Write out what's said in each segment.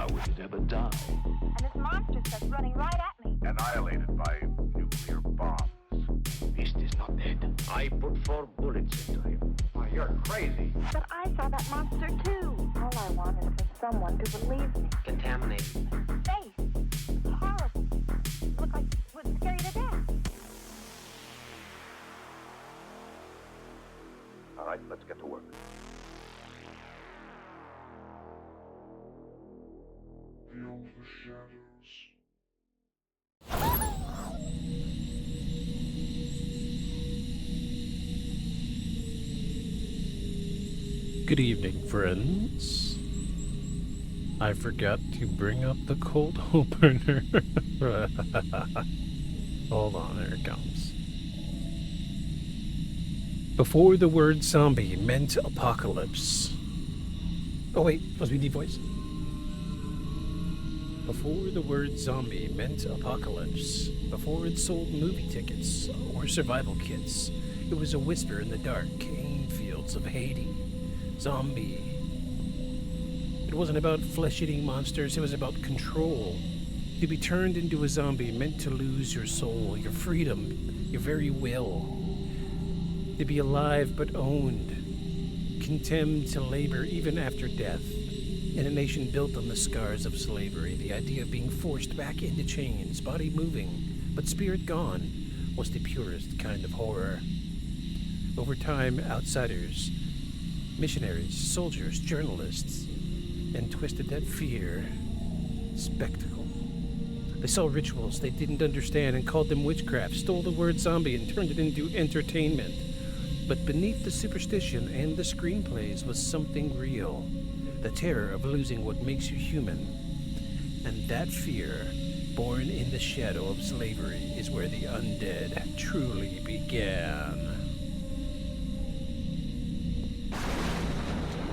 I wouldn't ever die. And this monster starts running right at me. Annihilated by nuclear bombs. Beast is not dead. I put 4 bullets into him. Oh, you're crazy. But I saw that monster too. All I want is for someone to believe me. Contaminated. Face. Horrible. Looked like it would scare you to death. All right, let's get to work. Beyond the shadows. Good evening, friends. I forgot to bring up the cold opener. Hold on, there it comes. Before the word zombie meant apocalypse. Oh wait, must be deep voice. Before the word zombie meant apocalypse, before it sold movie tickets or survival kits, it was a whisper in the dark cane fields of Haiti. Zombie. It wasn't about flesh-eating monsters, it was about control. To be turned into a zombie meant to lose your soul, your freedom, your very will. To be alive but owned, condemned to labor even after death. In a nation built on the scars of slavery, the idea of being forced back into chains, body moving, but spirit gone, was the purest kind of horror. Over time, outsiders, missionaries, soldiers, journalists, and twisted that fear spectacle. They saw rituals they didn't understand and called them witchcraft, stole the word zombie and turned it into entertainment. But beneath the superstition and the screenplays was something real. The terror of losing what makes you human. And that fear, born in the shadow of slavery, is where the undead truly began.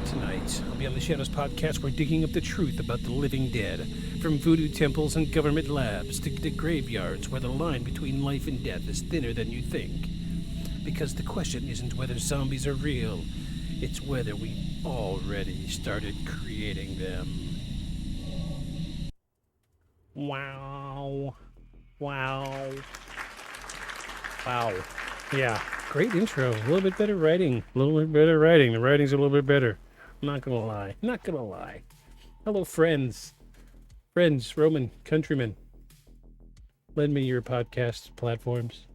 Tonight, on Beyond the Shadows podcast, we're digging up the truth about the living dead. From voodoo temples and government labs to the graveyards where the line between life and death is thinner than you think. Because the question isn't whether zombies are real, it's whether we already started creating them. Wow. Wow. Wow. Yeah, great intro. A little bit better writing. A little bit better writing. The writing's a little bit better. I'm not gonna lie. Not gonna lie. Hello, friends. Friends, Roman, countrymen. Lend me your podcast platforms.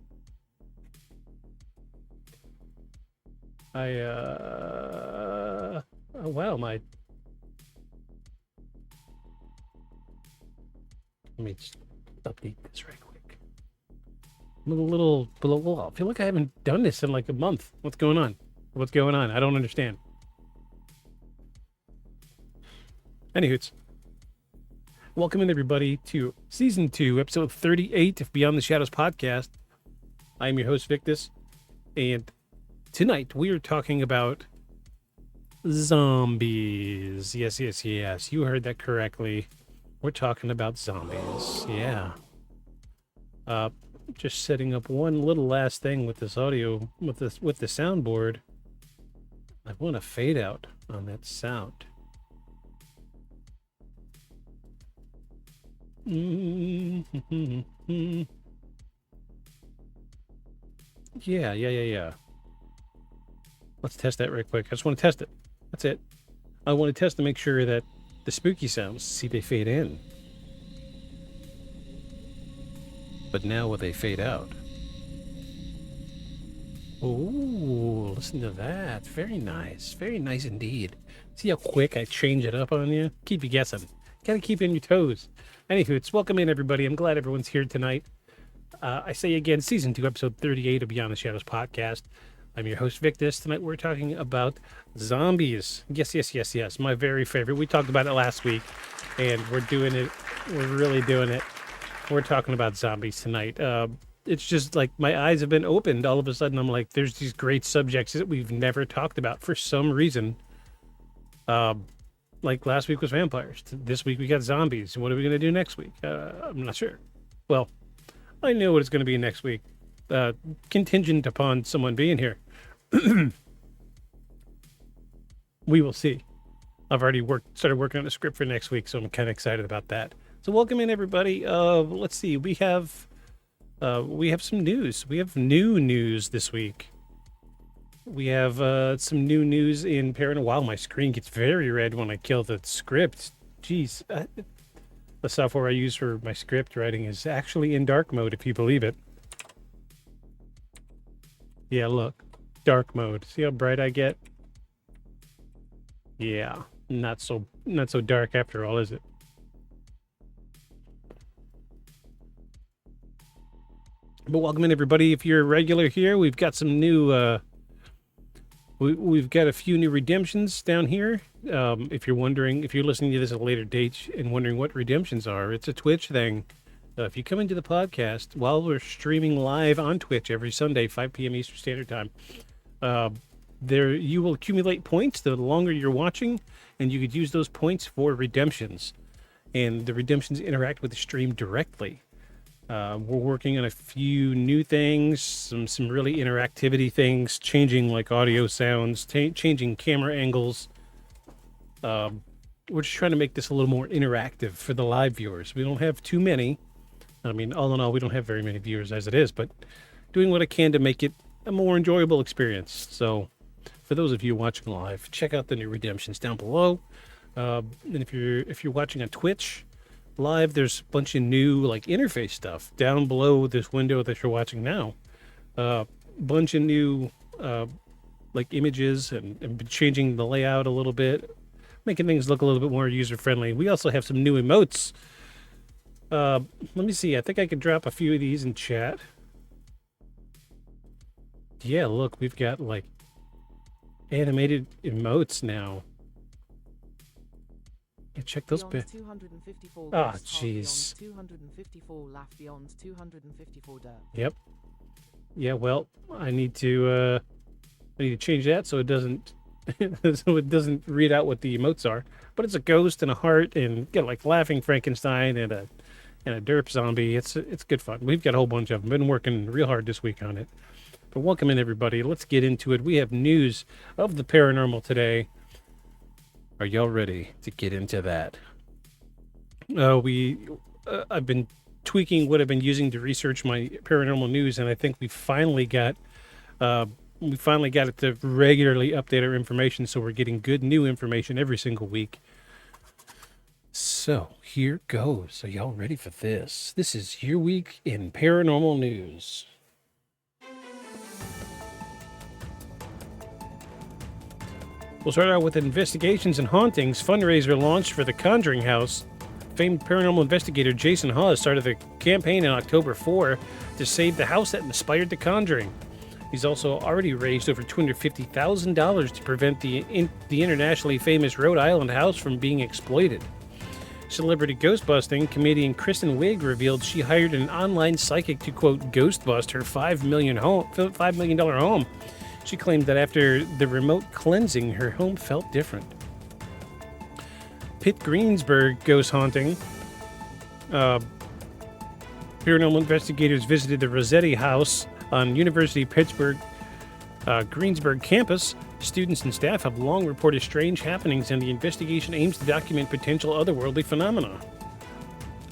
Oh, wow, let me just update this right quick. I'm a little, I feel like I haven't done this in like a month. What's going on? What's going on? I don't understand. Anywho, welcome in everybody to Season 2, Episode 38 of Beyond the Shadows podcast. I am your host, Victus, and tonight we are talking about zombies. Yes. You heard that correctly. We're talking about zombies. Yeah. Just setting up one little last thing with this audio, with the soundboard. I want to fade out on that sound. Yeah. Let's test that right quick. I just want to test it. That's it. I want to test to make sure that the spooky sounds, see, they fade in. But now will they fade out? Ooh, listen to that. Very nice. Very nice indeed. See how quick I change it up on you? Keep you guessing. Gotta keep you on your toes. Anywho, it's welcome in everybody. I'm glad everyone's here tonight. I say again, Season 2, Episode 38 of Beyond the Shadows podcast. I'm your host, Victus. Tonight we're talking about zombies. Yes. My very favorite. We talked about it last week, and we're doing it. We're really doing it. We're talking about zombies tonight. It's just like my eyes have been opened. All of a sudden, I'm like, there's these great subjects that we've never talked about for some reason. Like last week was vampires. This week we got zombies. What are we going to do next week? I'm not sure. Well, I know what it's going to be next week. Contingent upon someone being here. We will see. I've already started working on a script for next week, so I'm kind of excited about that. So welcome in, everybody. Let's see. We have some news. We have new news this week. We have some new news in Paranormal. Wow, my screen gets very red when I kill the script. Jeez. The software I use for my script writing is actually in dark mode, if you believe it. Yeah, look. Dark mode. See how bright I get? Yeah. Not so dark after all, is it? But welcome in, everybody. If you're a regular here, we've got some new we've got a few new redemptions down here. If you're listening to this at a later date and wondering what redemptions are, it's a Twitch thing. If you come into the podcast while we're streaming live on Twitch every Sunday, 5 p.m. Eastern Standard Time, there you will accumulate points the longer you're watching, and you could use those points for redemptions. And the redemptions interact with the stream directly. We're working on a few new things, some really interactivity things, changing like audio sounds, changing camera angles. We're just trying to make this a little more interactive for the live viewers. We don't have too many. I mean, all in all, we don't have very many viewers as it is, but doing what I can to make it a more enjoyable experience. So for those of you watching live, check out the new redemptions down below. And if you're watching on Twitch live, there's a bunch of new like interface stuff down below this window that you're watching now. Bunch of new like images and changing the layout a little bit, making things look a little bit more user friendly. We also have some new emotes. Let me see. I think I could drop a few of these in chat. Yeah, look, we've got like animated emotes now. Yeah, check those bits. Ah, jeez. 254 laugh beyond 254 dirt. Yep. Yeah, well, I need to change that so it doesn't read out what the emotes are. But it's a ghost and a heart and got like laughing Frankenstein and a derp zombie. It's good fun. We've got a whole bunch of them. Been working real hard this week on it. But welcome in, everybody. Let's get into it. We have news of the paranormal today. Are y'all ready to get into that? I've been tweaking what I've been using to research my paranormal news, and I think we finally got it to regularly update our information, so we're getting good new information every single week. So here goes. Are y'all ready for this? This is your week in paranormal news. We'll start out with investigations and hauntings. Fundraiser launched for the Conjuring House. Famed paranormal investigator Jason Hawes started the campaign in October 4 to save the house that inspired The Conjuring. He's also already raised over $250,000 to prevent the internationally famous Rhode Island house from being exploited. Celebrity ghostbusting comedian Kristen Wiig revealed she hired an online psychic to, quote, ghostbust her $5 million home. She claimed that after the remote cleansing, her home felt different. Pitt Greensburg ghost haunting. Paranormal investigators visited the Rossetti House on University of Pittsburgh Greensburg campus. Students and staff have long reported strange happenings, and the investigation aims to document potential otherworldly phenomena.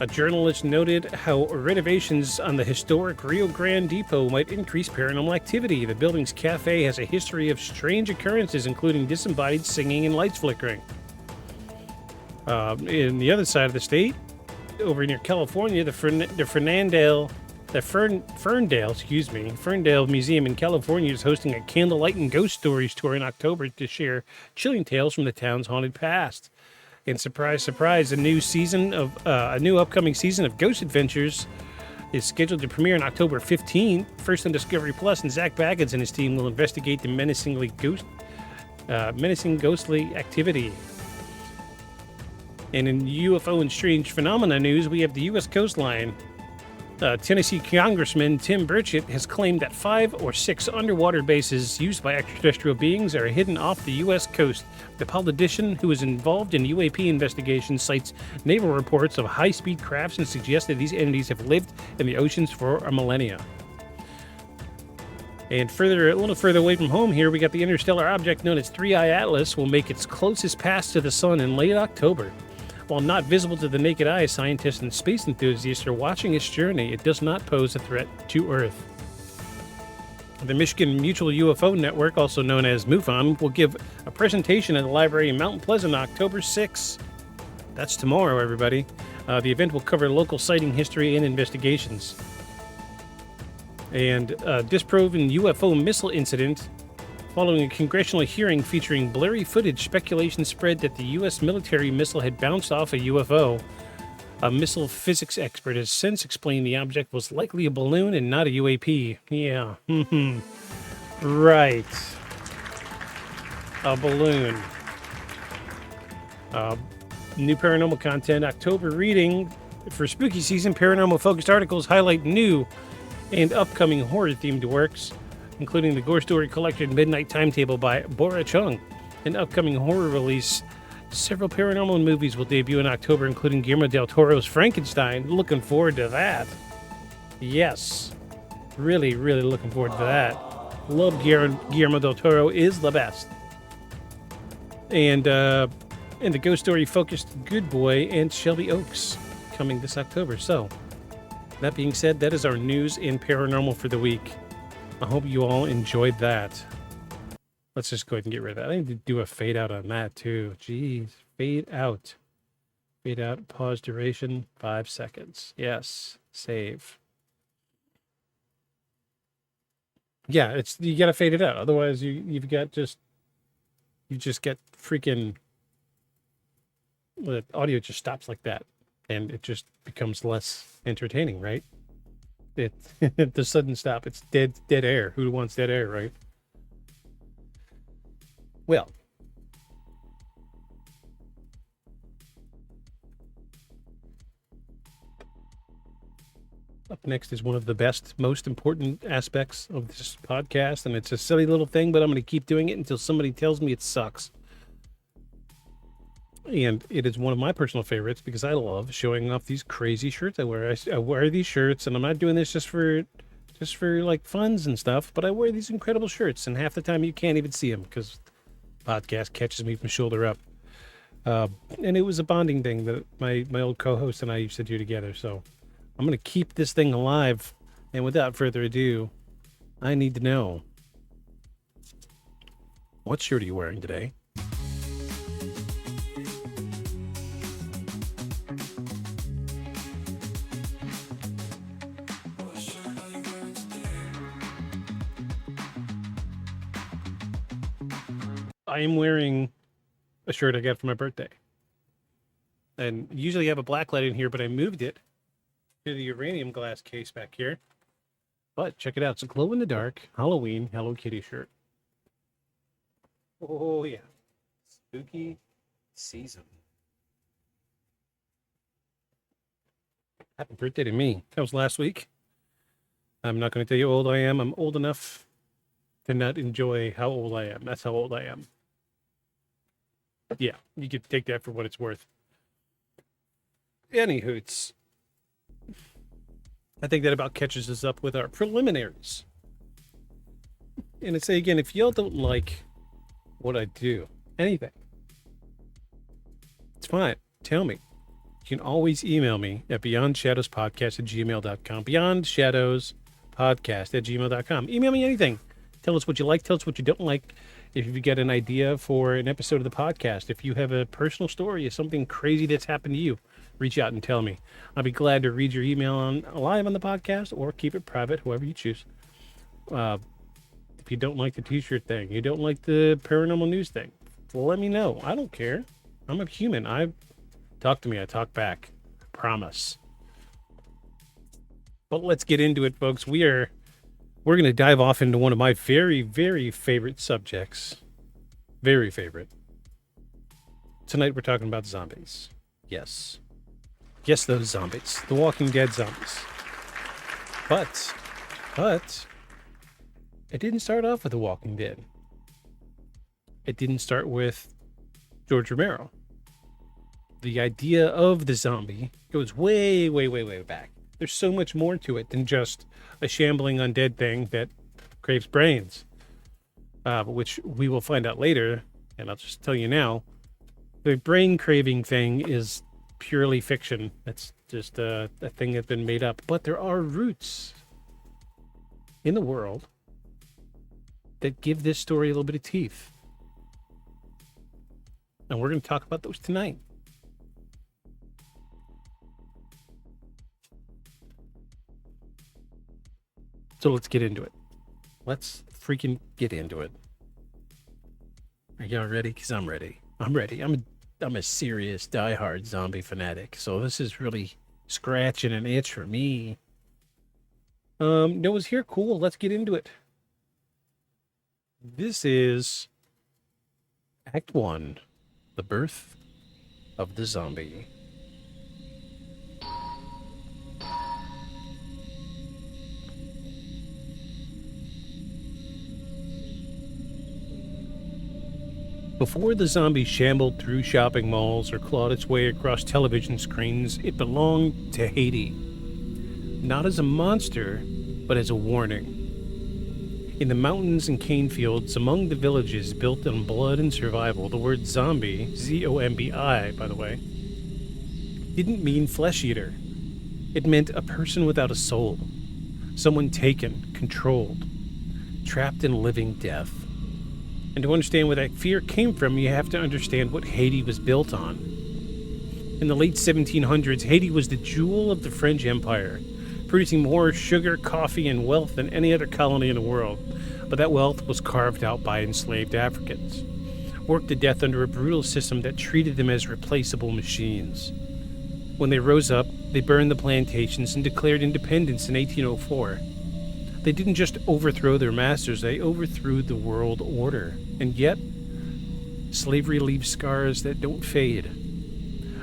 A journalist noted how renovations on the historic Rio Grande Depot might increase paranormal activity. The building's cafe has a history of strange occurrences, including disembodied singing and lights flickering. In the other side of the state, over near California, the Ferndale Museum in California is hosting a candlelight and ghost stories tour in October to share chilling tales from the town's haunted past. And surprise, surprise, a new upcoming season of Ghost Adventures is scheduled to premiere on October 15th. First on Discovery Plus, and Zach Baggins and his team will investigate the menacing ghostly activity. And in UFO and strange phenomena news, we have the U.S. coastline. Tennessee Congressman Tim Burchett has claimed that 5 or 6 underwater bases used by extraterrestrial beings are hidden off the U.S. coast. The politician, who is involved in UAP investigations, cites naval reports of high-speed crafts and suggests that these entities have lived in the oceans for a millennia. And a little further away from home here, we got the interstellar object known as 3I Atlas will make its closest pass to the sun in late October. While not visible to the naked eye, scientists and space enthusiasts are watching its journey. It does not pose a threat to Earth. The Michigan Mutual UFO Network, also known as MUFON, will give a presentation at the library in Mount Pleasant on October 6th. That's tomorrow, everybody. The event will cover local sighting history and investigations. And disproven UFO missile incident. Following a congressional hearing featuring blurry footage, speculation spread that the U.S. military missile had bounced off a UFO. A missile physics expert has since explained the object was likely a balloon and not a UAP. Yeah. Right. A balloon. New paranormal content. October reading for spooky season. Paranormal-focused articles highlight new and upcoming horror-themed works, including the Gore Story Collected Midnight Timetable by Bora Chung, an upcoming horror release. Several paranormal movies will debut in October, including Guillermo del Toro's Frankenstein. Looking forward to that. Yes. Really, really looking forward to that. Love Guillermo del Toro is the best. And the Ghost Story focused Good Boy and Shelby Oaks coming this October. So, that being said, that is our news in paranormal for the week. I hope you all enjoyed that. Let's just go ahead and get rid of that. I need to do a fade out on that too. Jeez, fade out. Fade out, pause duration, 5 seconds. Yes, save. Yeah, you gotta fade it out. Otherwise you just get freaking, the audio just stops like that. And it just becomes less entertaining, right? The sudden stop. It's dead air. Who wants dead air, right? Well, up next is one of the best, most important aspects of this podcast, and it's a silly little thing, but I'm going to keep doing it until somebody tells me it sucks. And it is one of my personal favorites because I love showing off these crazy shirts I wear. I wear these shirts, and I'm not doing this just for like funs and stuff, but I wear these incredible shirts, and half the time you can't even see them because the podcast catches me from shoulder up. And it was a bonding thing that my old co-host and I used to do together. So I'm going to keep this thing alive. And without further ado, I need to know, what shirt are you wearing today? I am wearing a shirt I got for my birthday. And usually I have a black light in here, but I moved it to the uranium glass case back here. But check it out. It's a glow-in-the-dark Halloween Hello Kitty shirt. Oh, yeah. Spooky season. Happy birthday to me. That was last week. I'm not going to tell you how old I am. I'm old enough to not enjoy how old I am. That's how old I am. Yeah, you could take that for what it's worth. Anywhoots, I think that about catches us up with our preliminaries. And I say again, if y'all don't like what I do, anything, it's fine. Tell me. You can always email me at beyondshadowspodcast@gmail.com. Beyondshadowspodcast@gmail.com. Email me anything. Tell us what you like. Tell us what you don't like. If you get an idea for an episode of the podcast, if you have a personal story of something crazy that's happened to you, reach out and tell me. I'll be glad to read your email live on the podcast or keep it private, whoever you choose. If you don't like the t-shirt thing, you don't like the paranormal news thing, let me know. I don't care. I'm a human. Talk to me. I talk back. Promise. But let's get into it, folks. We're going to dive off into one of my very, very favorite subjects. Very favorite. Tonight we're talking about zombies. Yes. Yes, those zombies. The Walking Dead zombies. But it didn't start off with The Walking Dead. It didn't start with George Romero. The idea of the zombie goes way back. There's so much more to it than just a shambling undead thing that craves brains, which we will find out later. And I'll just tell you now, the brain craving thing is purely fiction. It's just a thing that's been made up. But there are roots in the world that give this story a little bit of teeth. And we're going to talk about those tonight. So let's get into it. Let's freaking get into it. Are y'all ready? Because I'm ready. I'm ready. I'm a serious diehard zombie fanatic. So this is really scratching an itch for me. Noah's here. Cool. Let's get into it. This is Act 1. The Birth of the Zombie. Before the zombie shambled through shopping malls or clawed its way across television screens, it belonged to Haiti. Not as a monster, but as a warning. In the mountains and cane fields, among the villages built on blood and survival, the word zombie, Z-O-M-B-I, by the way, didn't mean flesh eater. It meant a person without a soul. Someone taken, controlled, trapped in living death. And to understand where that fear came from, you have to understand what Haiti was built on. In the late 1700s, Haiti was the jewel of the French Empire, producing more sugar, coffee, and wealth than any other colony in the world. But that wealth was carved out by enslaved Africans, worked to death under a brutal system that treated them as replaceable machines. When they rose up, they burned the plantations and declared independence in 1804. They didn't just overthrow their masters, they overthrew the world order. And yet, slavery leaves scars that don't fade.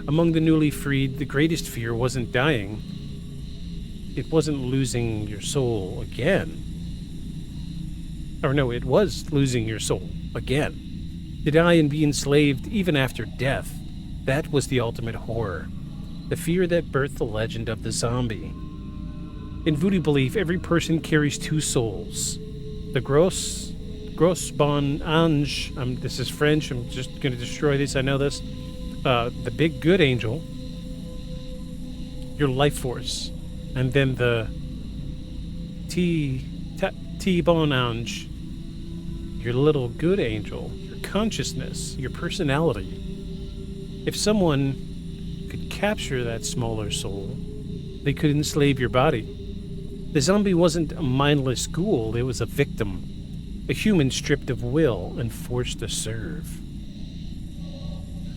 Among the newly freed, the greatest fear wasn't dying. It wasn't losing your soul again. Or no, it was losing your soul again. To die and be enslaved even after death. That was the ultimate horror. The fear that birthed the legend of the zombie. In voodoo belief, every person carries two souls. The gros bon ange, this is French, I'm just going to destroy this, I know this. The big good angel, your life force. And then the bon ange, your little good angel, your consciousness, your personality. If someone could capture that smaller soul, they could enslave your body. The zombie wasn't a mindless ghoul, it was a victim. A human stripped of will and forced to serve.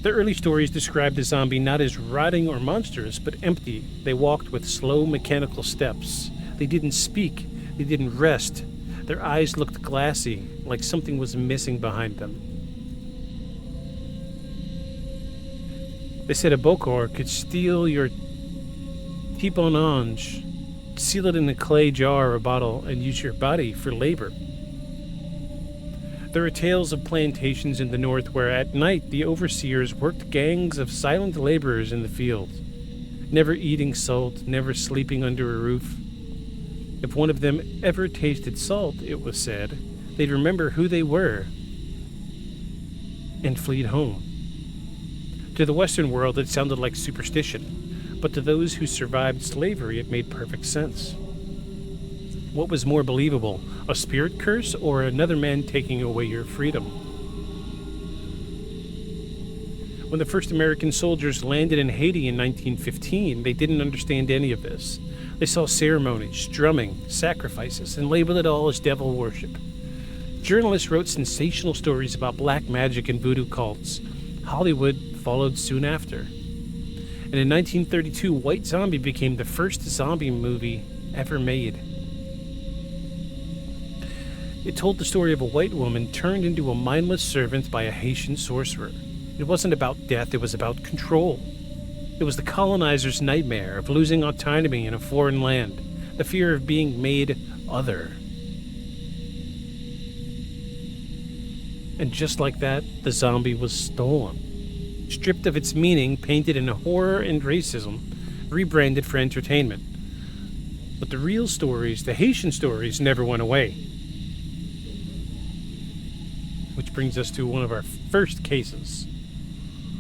The early stories described the zombie not as rotting or monstrous, but empty. They walked with slow, mechanical steps. They didn't speak. They didn't rest. Their eyes looked glassy, like something was missing behind them. They said a Bokor could steal your bon ange, seal it in a clay jar or bottle, and use your body for labor. There are tales of plantations in the north where at night the overseers worked gangs of silent laborers in the fields, never eating salt, never sleeping under a roof. If one of them ever tasted salt, it was said, they'd remember who they were and fleed home. To the Western world, it sounded like superstition, but to those who survived slavery, it made perfect sense. What was more believable, a spirit curse or another man taking away your freedom? When the first American soldiers landed in Haiti in 1915, they didn't understand any of this. They saw ceremonies, drumming, sacrifices, and labeled it all as devil worship. Journalists wrote sensational stories about black magic and voodoo cults. Hollywood followed soon after. And in 1932, White Zombie became the first zombie movie ever made. It told the story of a white woman turned into a mindless servant by a Haitian sorcerer. It wasn't about death, it was about control. It was the colonizer's nightmare of losing autonomy in a foreign land, the fear of being made other. And just like that, the zombie was stolen. Stripped of its meaning, painted in horror and racism, rebranded for entertainment. But the real stories, the Haitian stories, never went away. Which brings us to one of our first cases.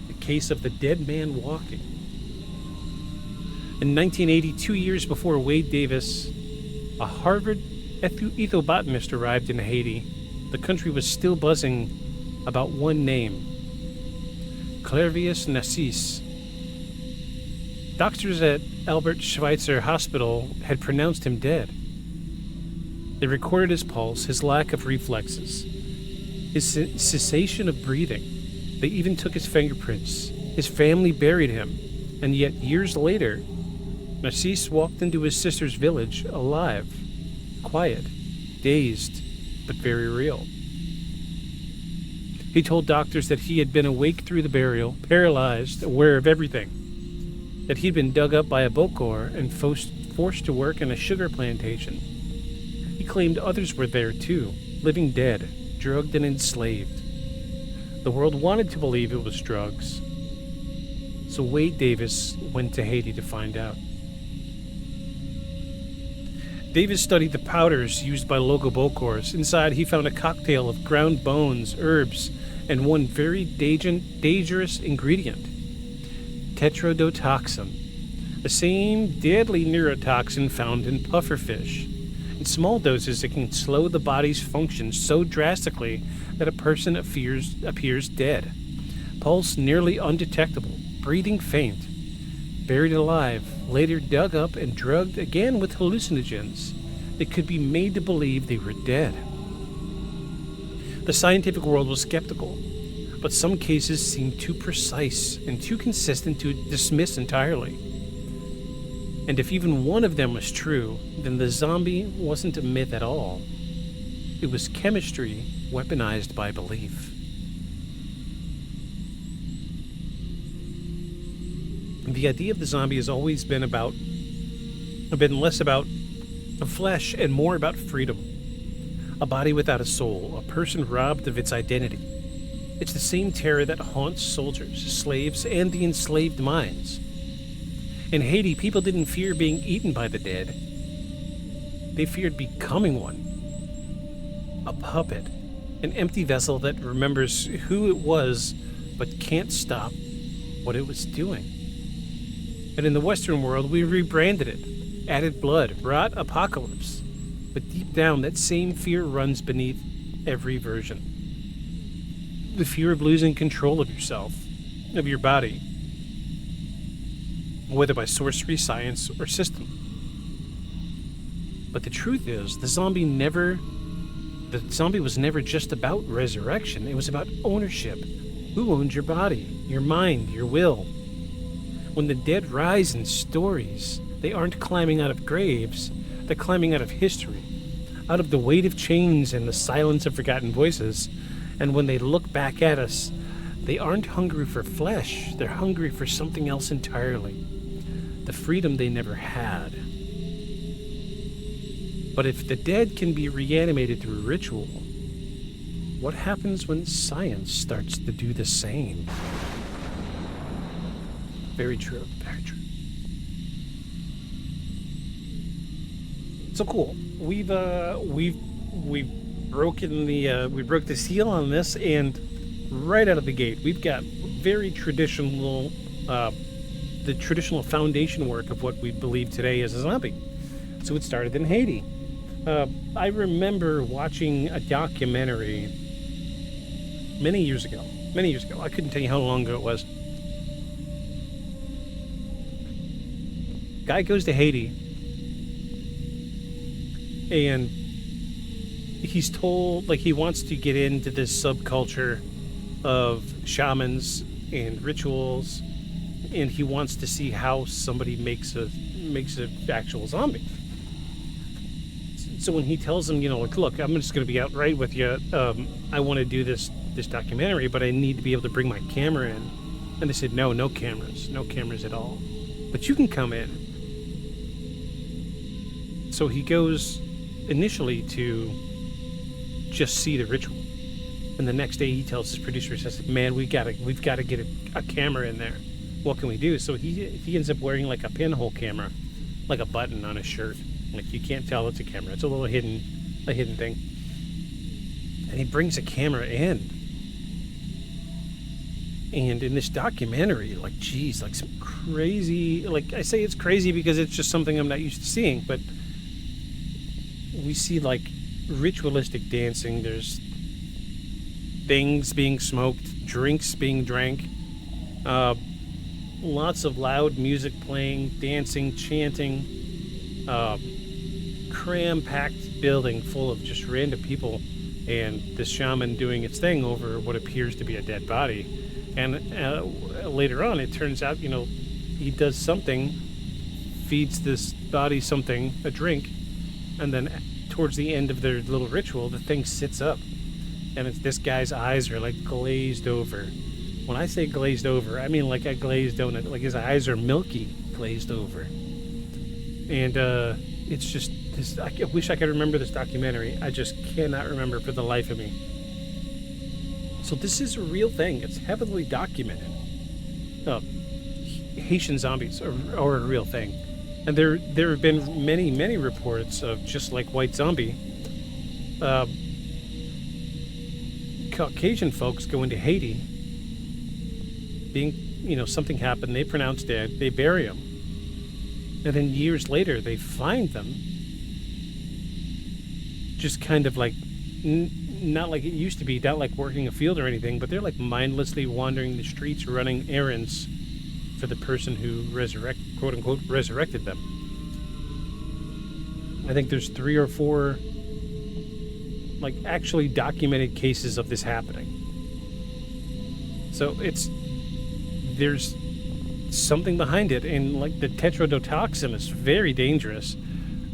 The case of the dead man walking. In 1980, 2 years before Wade Davis, a Harvard ethobotanist arrived in Haiti, the country was still buzzing about one name, Clairvius Narcisse. Doctors at Albert Schweitzer Hospital had pronounced him dead. They recorded his pulse, his lack of reflexes, his cessation of breathing. They even took his fingerprints. His family buried him, and yet years later, Narcisse walked into his sister's village alive, quiet, dazed, but very real. He told doctors that he had been awake through the burial, paralyzed, aware of everything, that he'd been dug up by a Bokor and forced to work in a sugar plantation. He claimed others were there too, living dead, drugged and enslaved. The world wanted to believe it was drugs, so Wade Davis went to Haiti to find out. Davis studied the powders used by local Bokors. Inside, he found a cocktail of ground bones, herbs, and one very dangerous ingredient, tetrodotoxin, the same deadly neurotoxin found in pufferfish. In small doses, it can slow the body's function so drastically that a person appears dead. Pulse nearly undetectable, breathing faint, buried alive, later dug up and drugged again with hallucinogens that could be made to believe they were dead. The scientific world was skeptical, but some cases seemed too precise and too consistent to dismiss entirely. And if even one of them was true, then the zombie wasn't a myth at all. It was chemistry weaponized by belief. The idea of the zombie has always been less about flesh and more about freedom. A body without a soul, a person robbed of its identity. It's the same terror that haunts soldiers, slaves, and the enslaved minds. In Haiti, people didn't fear being eaten by the dead. They feared becoming one. A puppet, an empty vessel that remembers who it was but can't stop what it was doing. And in the Western world, we rebranded it, added blood, brought apocalypse. But deep down, that same fear runs beneath every version. The fear of losing control of yourself, of your body, whether by sorcery, science, or system. But the truth is, the zombie was never just about resurrection. It was about ownership. Who owns your body, your mind, your will? When the dead rise in stories, they aren't climbing out of graves, they're climbing out of history, out of the weight of chains and the silence of forgotten voices. And when they look back at us, they aren't hungry for flesh, they're hungry for something else entirely. The freedom they never had. But if the dead can be reanimated through ritual, what happens when science starts to do the same? Very true, very true. So cool. We've broken we broke the seal on this, and right out of the gate, we've got very traditional, the traditional foundation work of what we believe today is a zombie. So it started in Haiti. I remember watching a documentary many years ago. I couldn't tell you how long ago it was. Guy goes to Haiti, and he's told, like, he wants to get into this subculture of shamans and rituals, and he wants to see how somebody makes an actual zombie. So when he tells them, like, look, I'm just going to be outright with you. I want to do this documentary, but I need to be able to bring my camera in. And they said, no cameras at all. But you can come in. So he goes initially to just see the ritual, and the next day he tells his producer, he says, "Man, we've got to get a camera in there. What can we do?" So he ends up wearing like a pinhole camera, like a button on his shirt. Like, you can't tell it's a camera. It's a little hidden thing. And he brings a camera in. And in this documentary, like, geez, like some crazy, like, I say it's crazy because it's just something I'm not used to seeing, but we see, like, ritualistic dancing. There's things being smoked, drinks being drank, lots of loud music playing, dancing, chanting, cram-packed building full of just random people, and the shaman doing its thing over what appears to be a dead body. And later on, it turns out, you know, he does something, feeds this body something, a drink, and then towards the end of their little ritual, the thing sits up. And it's, this guy's eyes are like glazed over. When I say glazed over, I mean like a glazed donut. Like his eyes are milky glazed over. And it's just this. I wish I could remember this documentary. I just cannot remember for the life of me. So this is a real thing. It's heavily documented. Haitian zombies are a real thing. And there have been many reports of, just like White Zombie, Caucasian folks go into Haiti, being, you know, something happened, they pronounce dead, they bury them, and then years later they find them, just kind of like, not like it used to be, not like working a field or anything, but they're like mindlessly wandering the streets, running errands for the person who quote unquote resurrected them. I think there's 3 or 4 like actually documented cases of this happening. So there's something behind it, and like the tetrodotoxin is very dangerous.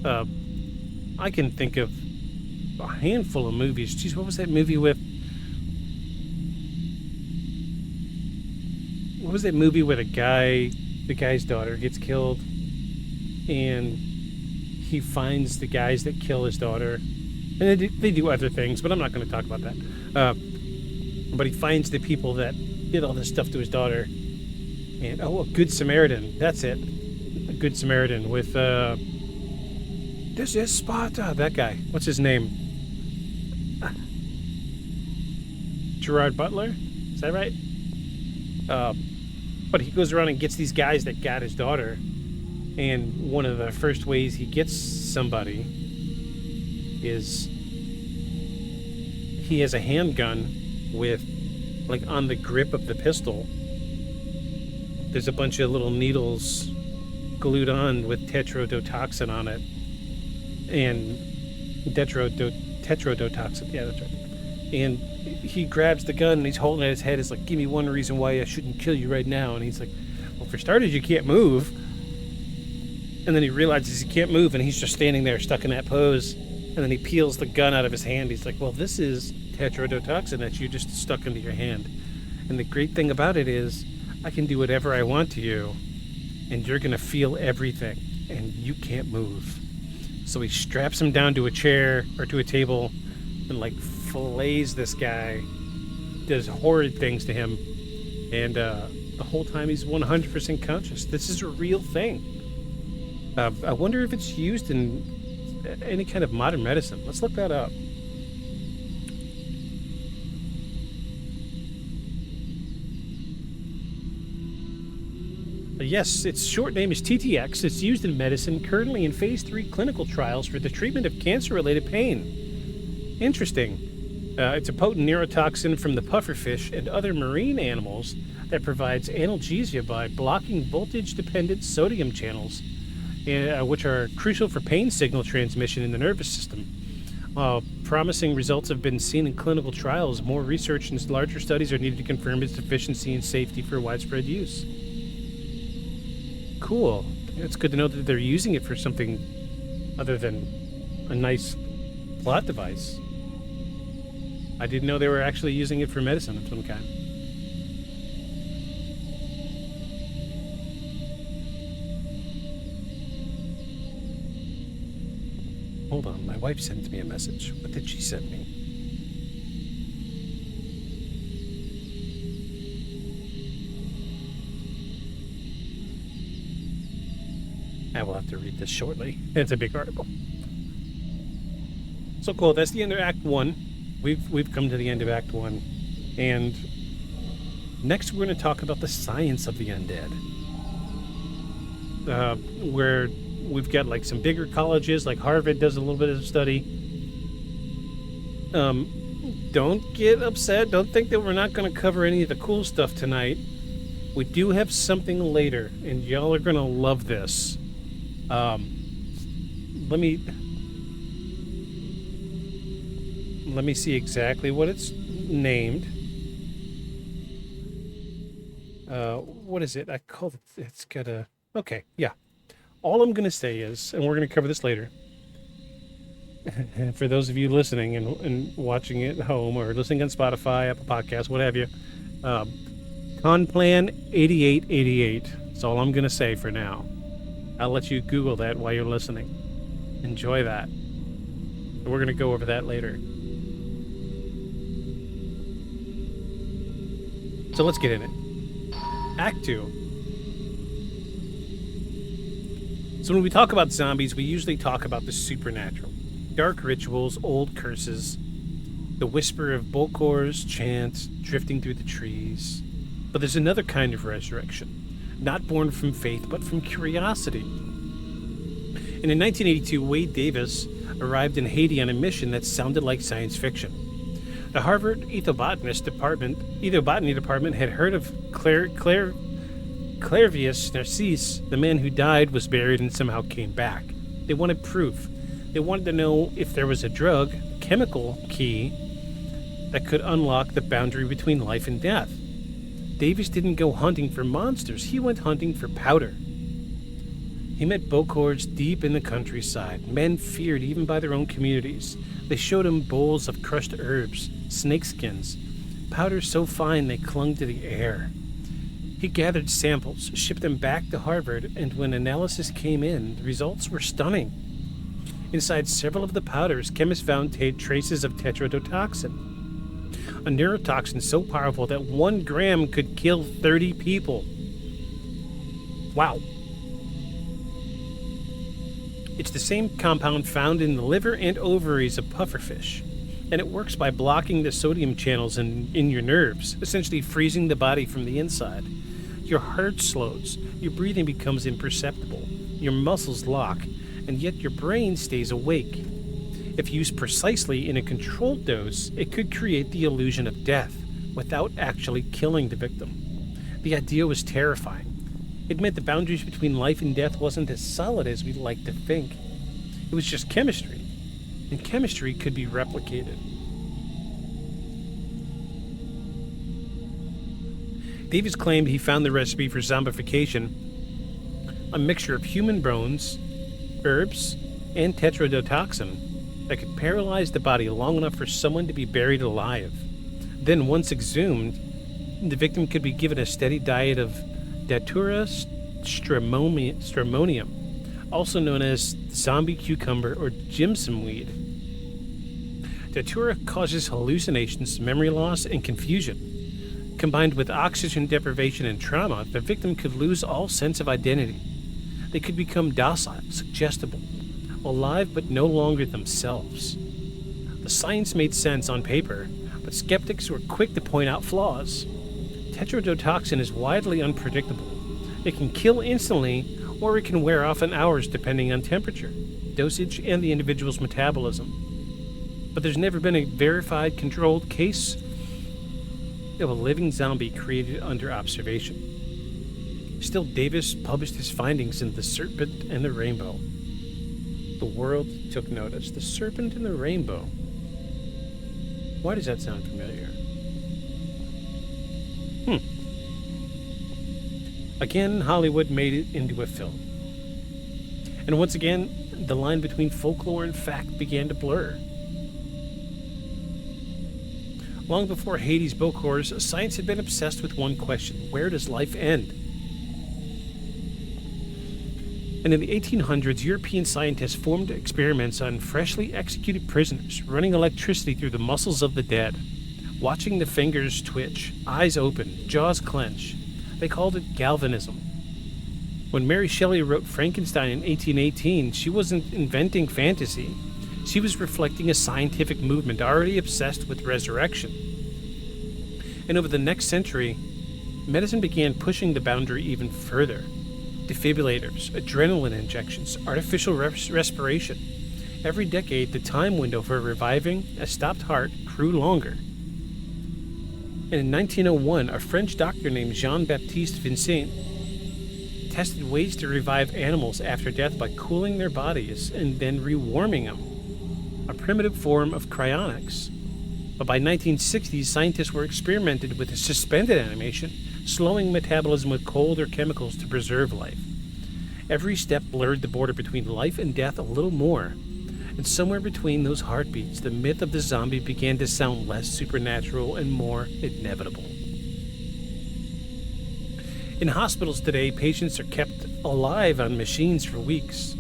I can think of a handful of movies. Geez, what was that movie with? What was that movie with the guy's daughter gets killed, and he finds the guys that kill his daughter, and they do other things, but I'm not going to talk about that. But he finds the people that did all this stuff to his daughter, and a Good Samaritan. That's it, a Good Samaritan with this is Sparta. That guy. What's his name? Gerard Butler. Is that right? But he goes around and gets these guys that got his daughter, and one of the first ways he gets somebody is he has a handgun with, like, on the grip of the pistol, there's a bunch of little needles glued on with tetrodotoxin on it, and tetrodotoxin, yeah, that's right. And he grabs the gun and he's holding it at his head. It's like, give me one reason why I shouldn't kill you right now. And he's like, well, for starters, you can't move. And then he realizes he can't move, and he's just standing there stuck in that pose. And then he peels the gun out of his hand. He's like, well, this is tetrodotoxin that you just stuck into your hand. And the great thing about it is I can do whatever I want to you, and you're going to feel everything, and you can't move. So he straps him down to a chair or to a table and, like, fillets this guy, does horrid things to him, and the whole time he's 100% conscious. This is a real thing. I wonder if it's used in any kind of modern medicine. Let's look that up. Yes, its short name is TTX. It's used in medicine, currently in phase 3 clinical trials for the treatment of cancer-related pain. Interesting. It's a potent neurotoxin from the pufferfish and other marine animals that provides analgesia by blocking voltage-dependent sodium channels, which are crucial for pain signal transmission in the nervous system. While promising results have been seen in clinical trials, more research and larger studies are needed to confirm its efficiency and safety for widespread use. Cool. It's good to know that they're using it for something other than a nice plot device. I didn't know they were actually using it for medicine of some kind. Hold on, my wife sent me a message. What did she send me? I will have to read this shortly. It's a big article. So cool, that's the end of Act 1. we've come to the end of Act 1, and next we're going to talk about the science of the undead. Where we've got like some bigger colleges, like Harvard does a little bit of study. Don't get upset. Don't think that we're not going to cover any of the cool stuff tonight. We do have something later, and y'all are going to love this. Let me see exactly what it's named. What is it? I called it. It's got a. Okay, yeah. All I'm going to say is, and we're going to cover this later, for those of you listening and watching it at home or listening on Spotify, Apple Podcasts, what have you, Conplan 8888. That's all I'm going to say for now. I'll let you Google that while you're listening. Enjoy that. We're going to go over that later. So let's get in it. Act 2. So when we talk about zombies, we usually talk about the supernatural. Dark rituals, old curses, the whisper of Bolkor's chants drifting through the trees. But there's another kind of resurrection, not born from faith, but from curiosity. And in 1982, Wade Davis arrived in Haiti on a mission that sounded like science fiction. The Harvard Ethobotany Department had heard of Clairvius Narcisse, the man who died, was buried and somehow came back. They wanted proof. They wanted to know if there was a drug, chemical key, that could unlock the boundary between life and death. Davis didn't go hunting for monsters. He went hunting for powder. He met Bocords deep in the countryside, men feared even by their own communities. They showed him bowls of crushed herbs, snakeskins, powder so fine they clung to the air. He gathered samples, shipped them back to Harvard, and when analysis came in, the results were stunning. Inside several of the powders, chemists found traces of tetrodotoxin, a neurotoxin so powerful that 1 gram could kill 30 people. Wow. It's the same compound found in the liver and ovaries of pufferfish, and it works by blocking the sodium channels in your nerves, essentially freezing the body from the inside. Your heart slows, your breathing becomes imperceptible, your muscles lock, and yet your brain stays awake. If used precisely in a controlled dose, it could create the illusion of death without actually killing the victim. The idea was terrifying. It meant the boundaries between life and death wasn't as solid as we'd like to think. It was just chemistry, and chemistry could be replicated. Davis claimed he found the recipe for zombification, a mixture of human bones, herbs, and tetrodotoxin that could paralyze the body long enough for someone to be buried alive. Then, once exhumed, the victim could be given a steady diet of Datura stramonium, also known as zombie cucumber or jimson weed. Datura causes hallucinations, memory loss, and confusion. Combined with oxygen deprivation and trauma, the victim could lose all sense of identity. They could become docile, suggestible, alive but no longer themselves. The science made sense on paper, but skeptics were quick to point out flaws. Tetrodotoxin is widely unpredictable. It can kill instantly, or it can wear off in hours depending on temperature, dosage, and the individual's metabolism. But there's never been a verified, controlled case of a living zombie created under observation. Still, Davis published his findings in The Serpent and the Rainbow. The world took notice. The Serpent and the Rainbow. Why does that sound familiar? Again, Hollywood made it into a film. And once again, the line between folklore and fact began to blur. Long before Hades' Bokors, science had been obsessed with one question: where does life end? And in the 1800s, European scientists formed experiments on freshly executed prisoners, running electricity through the muscles of the dead, watching the fingers twitch, eyes open, jaws clench. They called it galvanism. When Mary Shelley wrote Frankenstein in 1818, she wasn't inventing fantasy. She was reflecting a scientific movement already obsessed with resurrection. And over the next century, medicine began pushing the boundary even further. Defibrillators, adrenaline injections, artificial respiration. Every decade, the time window for reviving a stopped heart grew longer. And in 1901, a French doctor named Jean-Baptiste Vincent tested ways to revive animals after death by cooling their bodies and then rewarming them, a primitive form of cryonics. But by 1960s, scientists were experimented with a suspended animation, slowing metabolism with cold or chemicals to preserve life. Every step blurred the border between life and death a little more, and somewhere between those heartbeats, the myth of the zombie began to sound less supernatural and more inevitable. In hospitals today, patients are kept alive on machines for weeks,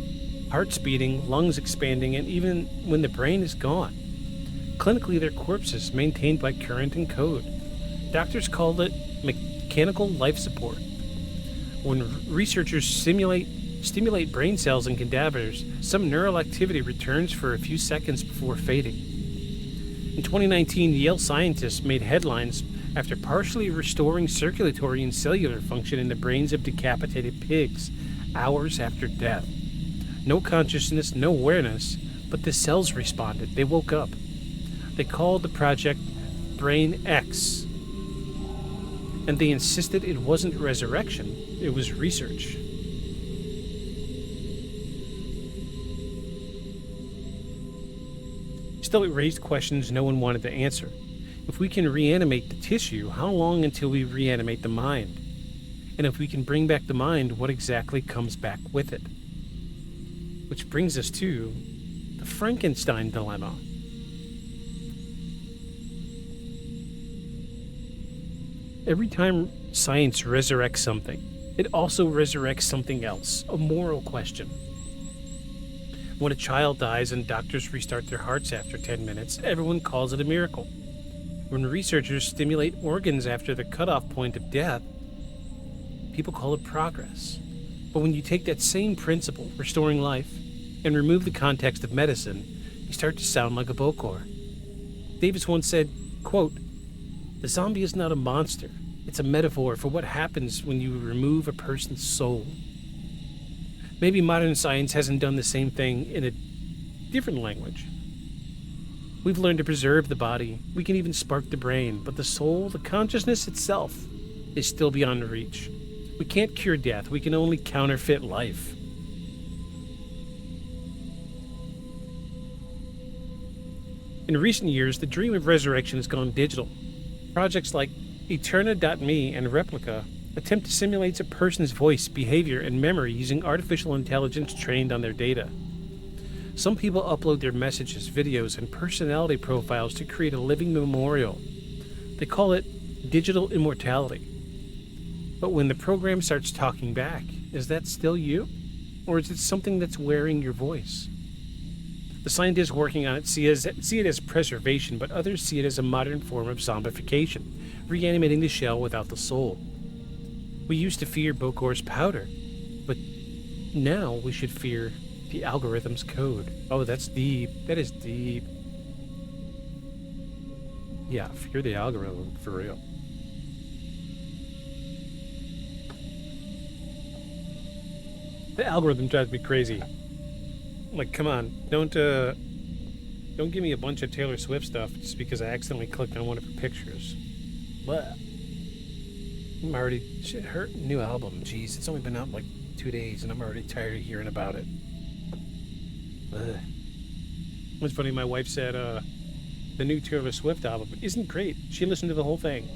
hearts beating, lungs expanding, and even when the brain is gone. Clinically, they're corpses maintained by current and code. Doctors call it mechanical life support. When researchers stimulate brain cells in cadavers, some neural activity returns for a few seconds before fading. In 2019, Yale scientists made headlines after partially restoring circulatory and cellular function in the brains of decapitated pigs hours after death. No consciousness, no awareness, but the cells responded. They woke up. They called the project Brain X. And they insisted it wasn't resurrection, it was research. Still, it raised questions no one wanted to answer. If we can reanimate the tissue, how long until we reanimate the mind? And if we can bring back the mind, what exactly comes back with it? Which brings us to the Frankenstein dilemma. Every time science resurrects something, it also resurrects something else, a moral question. When a child dies and doctors restart their hearts after 10 minutes, everyone calls it a miracle. When researchers stimulate organs after the cutoff point of death, people call it progress. But when you take that same principle, restoring life, and remove the context of medicine, you start to sound like a Bokor. Davis once said, quote, "The zombie is not a monster. It's a metaphor for what happens when you remove a person's soul." Maybe modern science hasn't done the same thing in a different language. We've learned to preserve the body. We can even spark the brain, but the soul, the consciousness itself, is still beyond reach. We can't cure death. We can only counterfeit life. In recent years, the dream of resurrection has gone digital. Projects like Eterna.me and Replica attempt to simulate a person's voice, behavior, and memory using artificial intelligence trained on their data. Some people upload their messages, videos, and personality profiles to create a living memorial. They call it digital immortality. But when the program starts talking back, is that still you? Or is it something that's wearing your voice? The scientists working on it see it as preservation, but others see it as a modern form of zombification, reanimating the shell without the soul. We used to fear Bokor's powder, but now we should fear the algorithm's code. Oh, that's deep. That is deep. Yeah, fear the algorithm, for real. The algorithm drives me crazy. Like, come on, don't give me a bunch of Taylor Swift stuff just because I accidentally clicked on one of her pictures. But her new album, jeez, it's only been out like 2 days and I'm already tired of hearing about it. Ugh. It's funny, my wife said the new Taylor Swift album isn't great. She listened to the whole thing.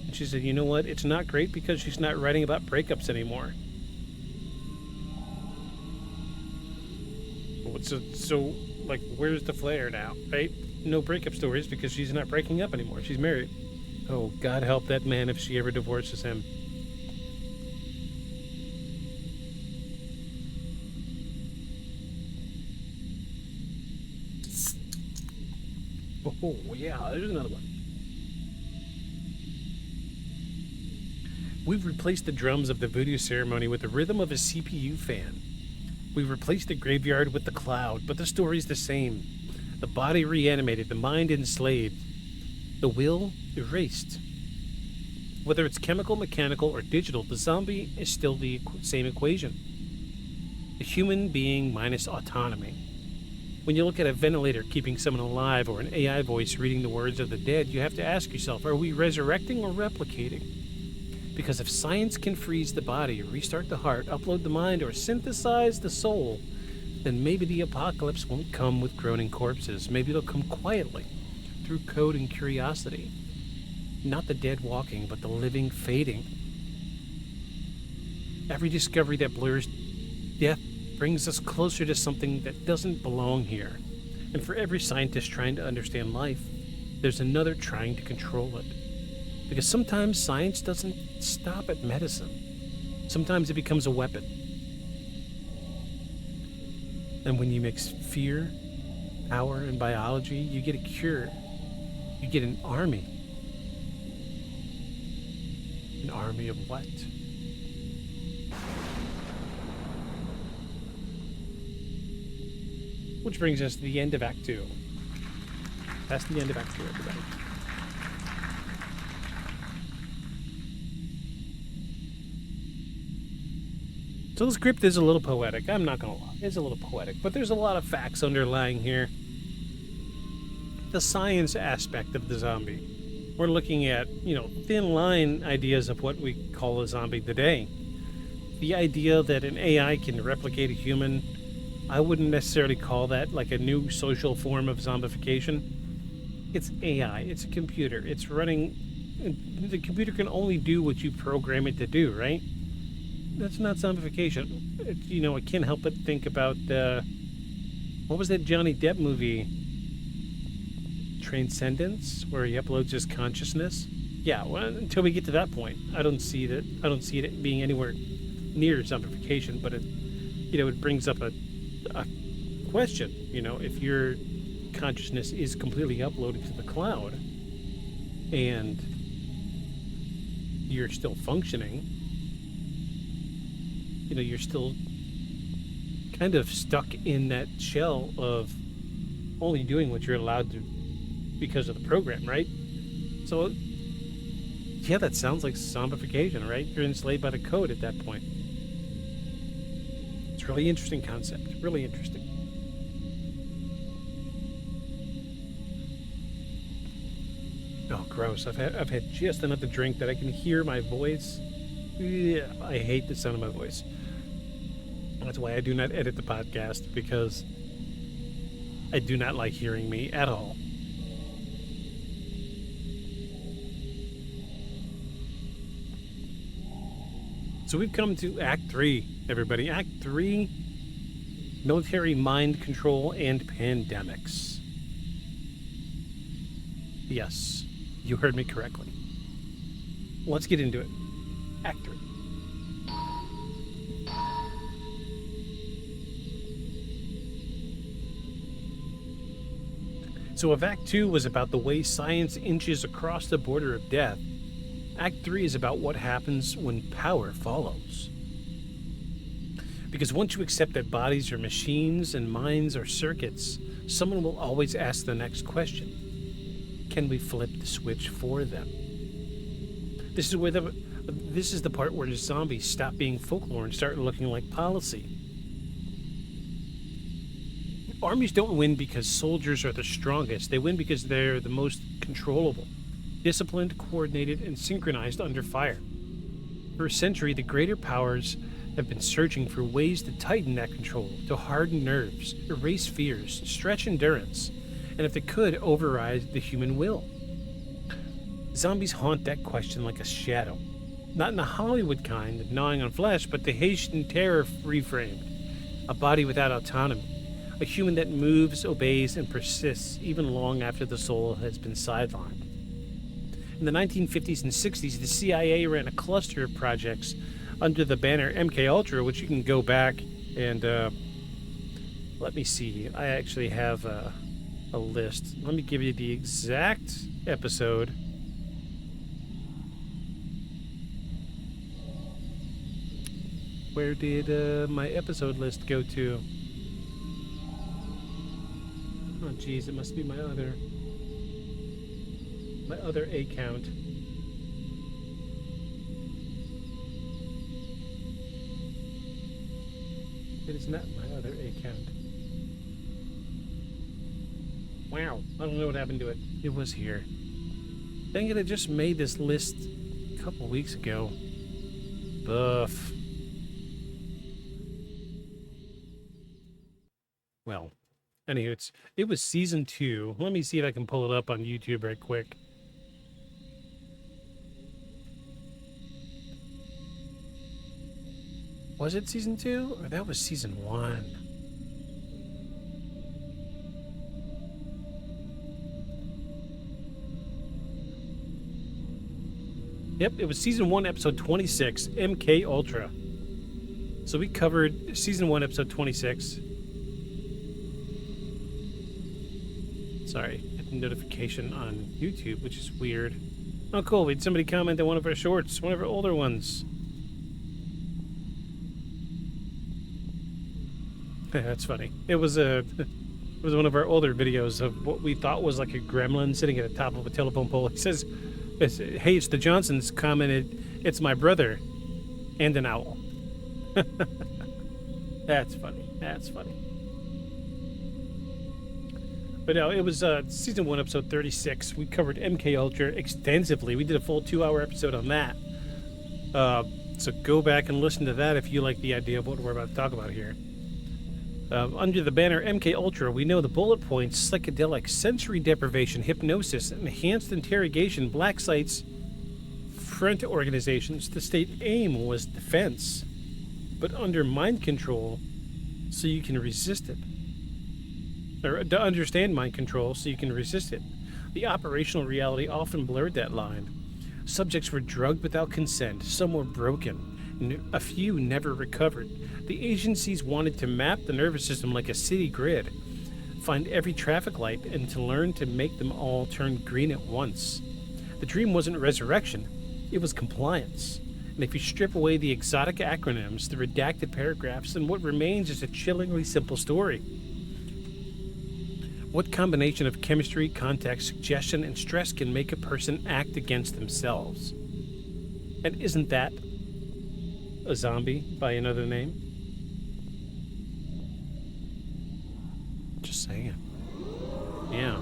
And she said, you know what, it's not great because she's not writing about breakups anymore. So, like, where's the flair now, right? No breakup stories because she's not breaking up anymore. She's married. Oh, God help that man if she ever divorces him. Oh, yeah, there's another one. We've replaced the drums of the voodoo ceremony with the rhythm of a CPU fan. We've replaced the graveyard with the cloud, but the story's the same. The body reanimated, the mind enslaved, the will erased. Whether it's chemical, mechanical, or digital, the zombie is still the same equation. A human being minus autonomy. When you look at a ventilator keeping someone alive or an AI voice reading the words of the dead, you have to ask yourself, are we resurrecting or replicating? Because if science can freeze the body, restart the heart, upload the mind, or synthesize the soul, then maybe the apocalypse won't come with groaning corpses. Maybe it'll come quietly, through code and curiosity. Not the dead walking, but the living fading. Every discovery that blurs death brings us closer to something that doesn't belong here. And for every scientist trying to understand life, there's another trying to control it. Because sometimes science doesn't stop at medicine. Sometimes it becomes a weapon. And when you mix fear, power, and biology, you get a cure. You get an army. An army of what? Which brings us to the end of Act 2. That's the end of Act 2, everybody. So the script is a little poetic. I'm not going to lie. It's a little poetic. But there's a lot of facts underlying here. The science aspect of the zombie. We're looking at, thin line ideas of what we call a zombie today. The idea that an AI can replicate a human, I wouldn't necessarily call that like a new social form of zombification. It's AI. It's a computer. It's running. The computer can only do what you program it to do, right? That's not zombification. I can't help but think about, what was that Johnny Depp movie? Transcendence, where he uploads his consciousness. Yeah, well, until we get to that point, I don't see it being anywhere near zombification. But it brings up a question. If your consciousness is completely uploaded to the cloud, and you're still functioning, you're still kind of stuck in that shell of only doing what you're allowed to because of the program, right? So, yeah, that sounds like zombification, right? You're enslaved by the code at that point. It's a really interesting concept. Really interesting. Oh, gross. I've had just enough to drink that I can hear my voice. Yeah, I hate the sound of my voice. That's why I do not edit the podcast, because I do not like hearing me at all. So we've come to Act 3, everybody. Act 3, military mind control and pandemics. Yes, you heard me correctly. Let's get into it. Act 3. So if Act 2 was about the way science inches across the border of death, Act 3 is about what happens when power follows. Because once you accept that bodies are machines and minds are circuits, someone will always ask the next question. Can we flip the switch for them? This is the part where the zombies stop being folklore and start looking like policy. Armies don't win because soldiers are the strongest. They win because they're the most controllable. Disciplined, coordinated, and synchronized under fire. For a century, the greater powers have been searching for ways to tighten that control, to harden nerves, erase fears, stretch endurance, and if they could, override the human will. Zombies haunt that question like a shadow. Not in the Hollywood kind of gnawing on flesh, but the Haitian terror reframed. A body without autonomy. A human that moves, obeys, and persists even long after the soul has been sidelined. In the 1950s and 60s, the CIA ran a cluster of projects under the banner MKUltra, which you can go back and, let me see. I actually have a list. Let me give you the exact episode. Where did my episode list go to? Oh, geez, it must be my other account. It is not my other account. Wow, I don't know what happened to it. It was here. Dang it, I just made this list a couple weeks ago. Buff. Well, anywho, it was season 2. Let me see if I can pull it up on YouTube right quick. Was it season 2? Or that was season 1? Yep, it was season 1, episode 26, MK Ultra. So we covered season 1, episode 26. Sorry, hit the notification on YouTube, which is weird. Oh, cool. We had somebody comment on one of our shorts, one of our older ones. That's funny. It was one of our older videos of what we thought was like a gremlin sitting at the top of a telephone pole. He says, "Hey, it's the Johnsons." Commented, "It's my brother and an owl." That's funny. That's funny. But no, it was season 1, episode 36. We covered MK Ultra extensively. We did a full 2-hour episode on that. So go back and listen to that if you like the idea of what we're about to talk about here. Under the banner MK Ultra, we know the bullet points: psychedelic, sensory deprivation, hypnosis, enhanced interrogation, black sites, front organizations. The state aim was defense, but under mind control, so you can resist it. Or to understand mind control, so you can resist it. The operational reality often blurred that line. Subjects were drugged without consent. Some were broken. A few never recovered. The agencies wanted to map the nervous system like a city grid, find every traffic light, and to learn to make them all turn green at once. The dream wasn't resurrection, it was compliance. And if you strip away the exotic acronyms, the redacted paragraphs, then what remains is a chillingly simple story. What combination of chemistry, context, suggestion, and stress can make a person act against themselves? And isn't that a zombie by another name? Just saying. Yeah.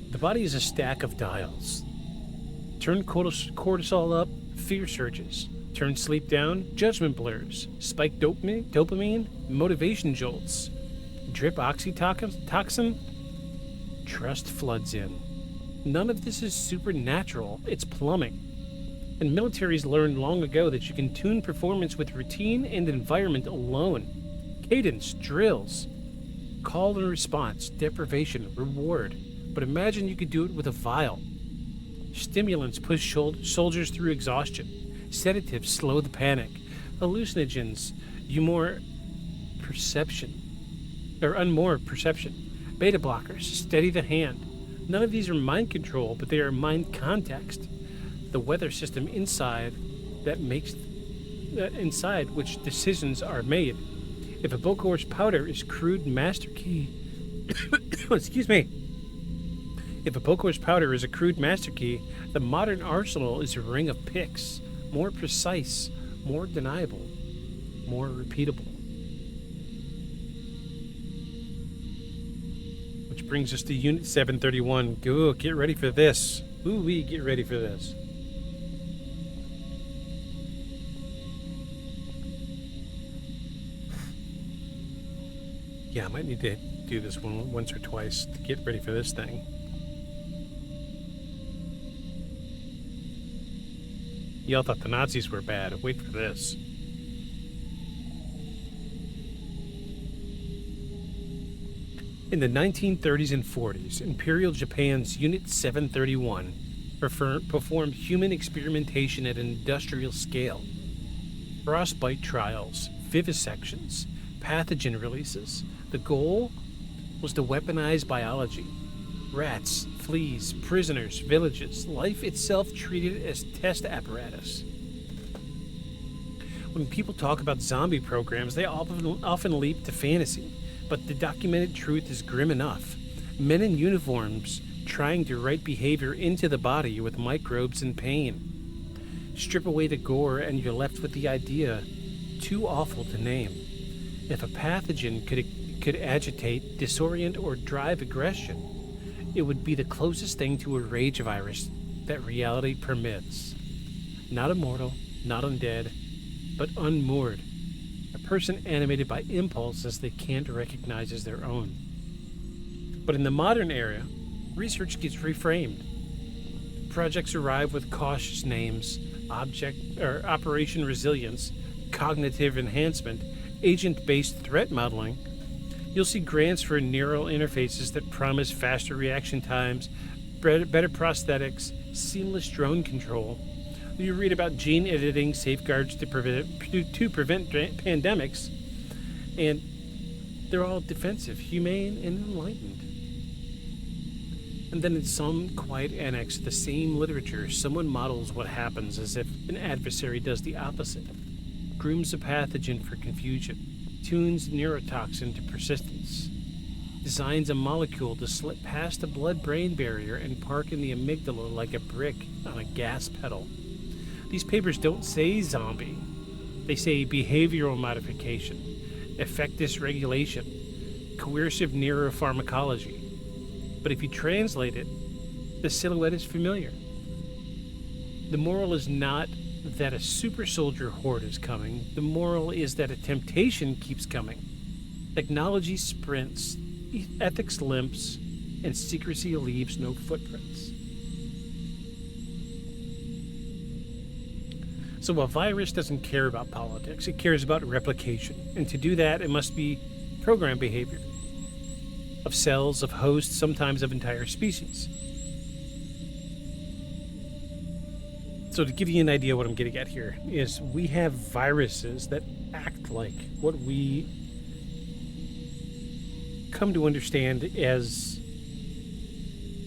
The body is a stack of dials. Turn cortisol up, fear surges. Turn sleep down, judgment blurs. Spike dopamine, motivation jolts. Drip oxytocin, trust floods in. None of this is supernatural, it's plumbing. And militaries learned long ago that you can tune performance with routine and environment alone. Cadence, drills, call and response, deprivation, reward. But imagine you could do it with a vial. Stimulants push soldiers through exhaustion. Sedatives slow the panic. Hallucinogens, unmoor perception. Beta blockers steady the hand. None of these are mind control, but they are mind context. The weather system inside which decisions are made. If a Bokor's powder is crude master key, excuse me. If a Bokor's powder is a crude master key, the modern arsenal is a ring of picks. More precise, more deniable, more repeatable. Which brings us to Unit 731. Go, get ready for this. Ooh-wee, get ready for this. Yeah, I might need to do this one once or twice to get ready for this thing. Y'all thought the Nazis were bad. Wait for this. In the 1930s and 40s, Imperial Japan's Unit 731 performed human experimentation at an industrial scale. Frostbite trials, vivisections, pathogen releases. The goal was to weaponize biology. Rats, fleas, prisoners, villages, life itself treated as test apparatus. When people talk about zombie programs, they often leap to fantasy, but the documented truth is grim enough. Men in uniforms trying to write behavior into the body with microbes and pain. Strip away the gore and you're left with the idea, too awful to name. If a pathogen could agitate, disorient, or drive aggression, it would be the closest thing to a rage virus that reality permits. Not immortal, not undead, but unmoored. A person animated by impulses they can't recognize as their own. But in the modern era, research gets reframed. Projects arrive with cautious names, Operation Resilience, Cognitive Enhancement, Agent-Based Threat Modeling. You'll see grants for neural interfaces that promise faster reaction times, better prosthetics, seamless drone control. You read about gene editing safeguards to prevent pandemics, and they're all defensive, humane, and enlightened. And then in some quiet annex to the same literature, someone models what happens as if an adversary does the opposite. Grooms a pathogen for confusion, tunes neurotoxin to persistence, designs a molecule to slip past the blood-brain barrier and park in the amygdala like a brick on a gas pedal. These papers don't say zombie. They say behavioral modification, effect dysregulation, coercive neuropharmacology. But if you translate it, the silhouette is familiar. The moral is not that a super soldier horde is coming. The moral is that a temptation keeps coming. Technology sprints, ethics limps, and secrecy leaves no footprints. So a virus doesn't care about politics, it cares about replication. And to do that, it must be program behavior of cells, of hosts, sometimes of entire species. So to give you an idea what I'm getting at here is we have viruses that act like what we come to understand as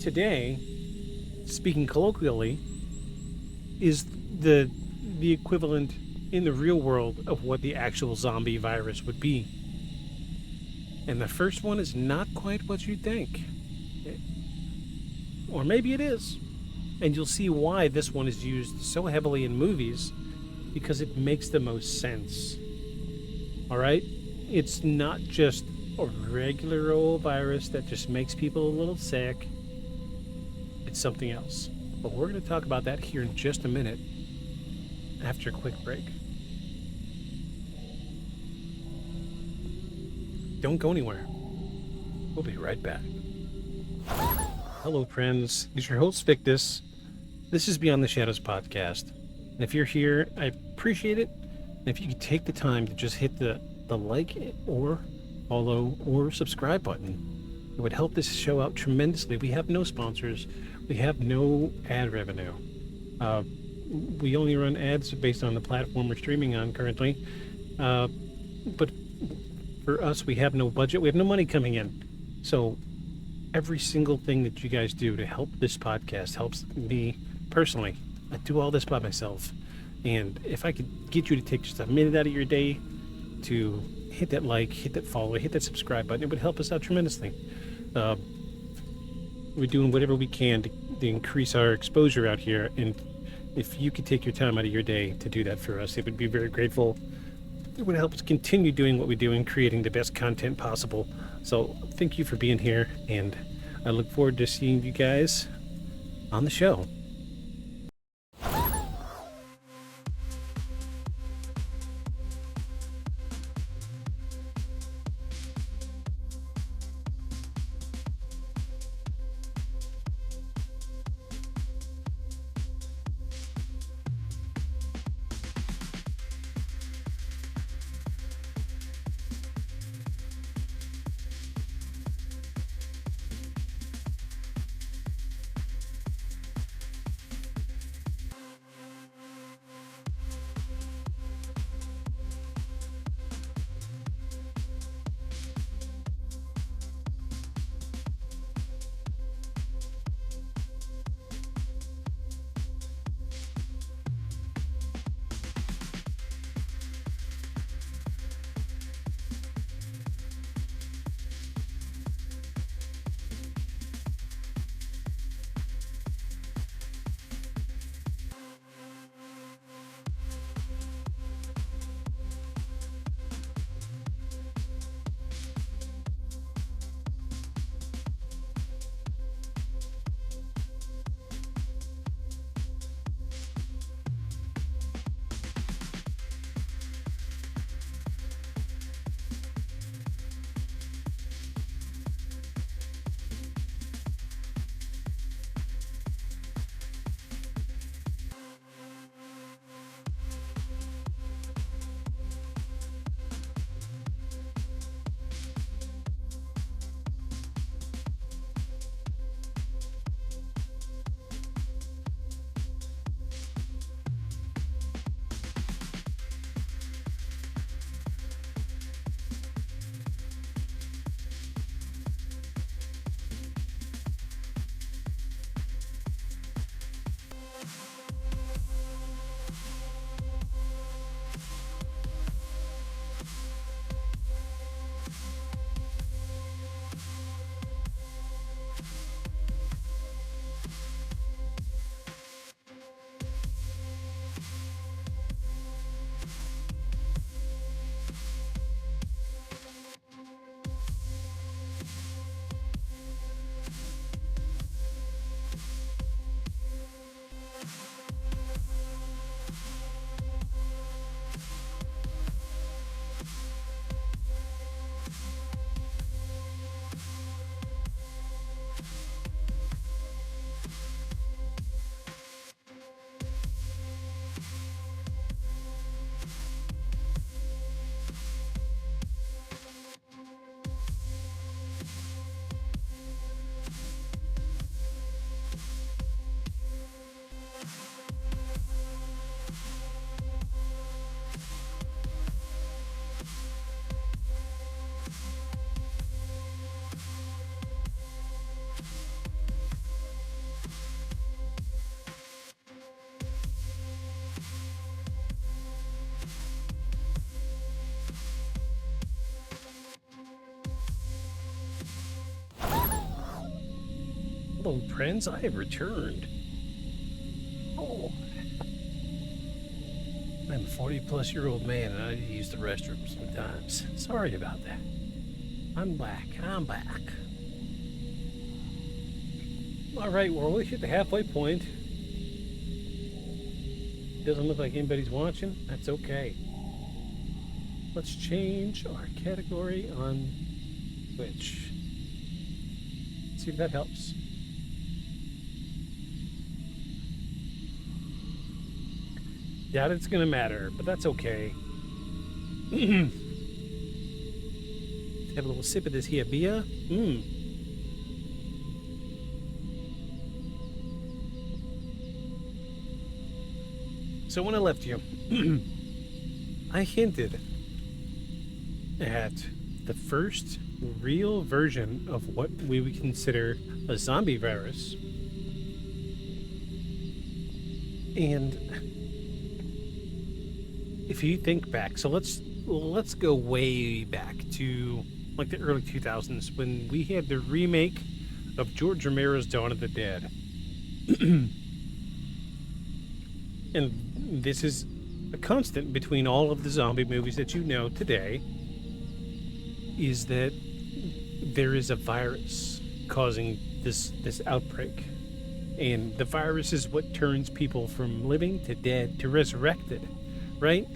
today, speaking colloquially, is the equivalent in the real world of what the actual zombie virus would be. And the first one is not quite what you think. Or maybe it is. And you'll see why this one is used so heavily in movies, because it makes the most sense. Alright? It's not just a regular old virus that just makes people a little sick. It's something else. But we're going to talk about that here in just a minute, after a quick break. Don't go anywhere. We'll be right back. Hello, friends. This is your host, Victus. This is Beyond the Shadows podcast. And if you're here, I appreciate it. And if you could take the time to just hit the like or follow or subscribe button, it would help this show out tremendously. We have no sponsors. We have no ad revenue. We only run ads based on the platform we're streaming on currently. But for us, we have no budget. We have no money coming in. So every single thing that you guys do to help this podcast helps me personally. I do all this by myself. And if I could get you to take just a minute out of your day to hit that like, hit that follow, hit that subscribe button, it would help us out tremendously. We're doing whatever we can to increase our exposure out here. And if you could take your time out of your day to do that for us, it would be very grateful. It would help us continue doing what we do and creating the best content possible. So thank you for being here, and I look forward to seeing you guys on the show. Hello, friends. I have returned. Oh. I'm a 40-plus-year-old man, and I need to use the restroom sometimes. Sorry about that. I'm back. Alright, well, we hit the halfway point. Doesn't look like anybody's watching. That's okay. Let's change our category on Twitch. See if that helps. Doubt it's gonna matter, but that's okay. Have a little sip of this here beer. So when I left you, I hinted at the first real version of what we would consider a zombie virus. And if you think back, so let's go way back to like the early 2000s when we had the remake of George Romero's Dawn of the Dead. And this is a constant between all of the zombie movies that you know today, is that there is a virus causing this outbreak. And the virus is what turns people from living to dead to resurrected, right?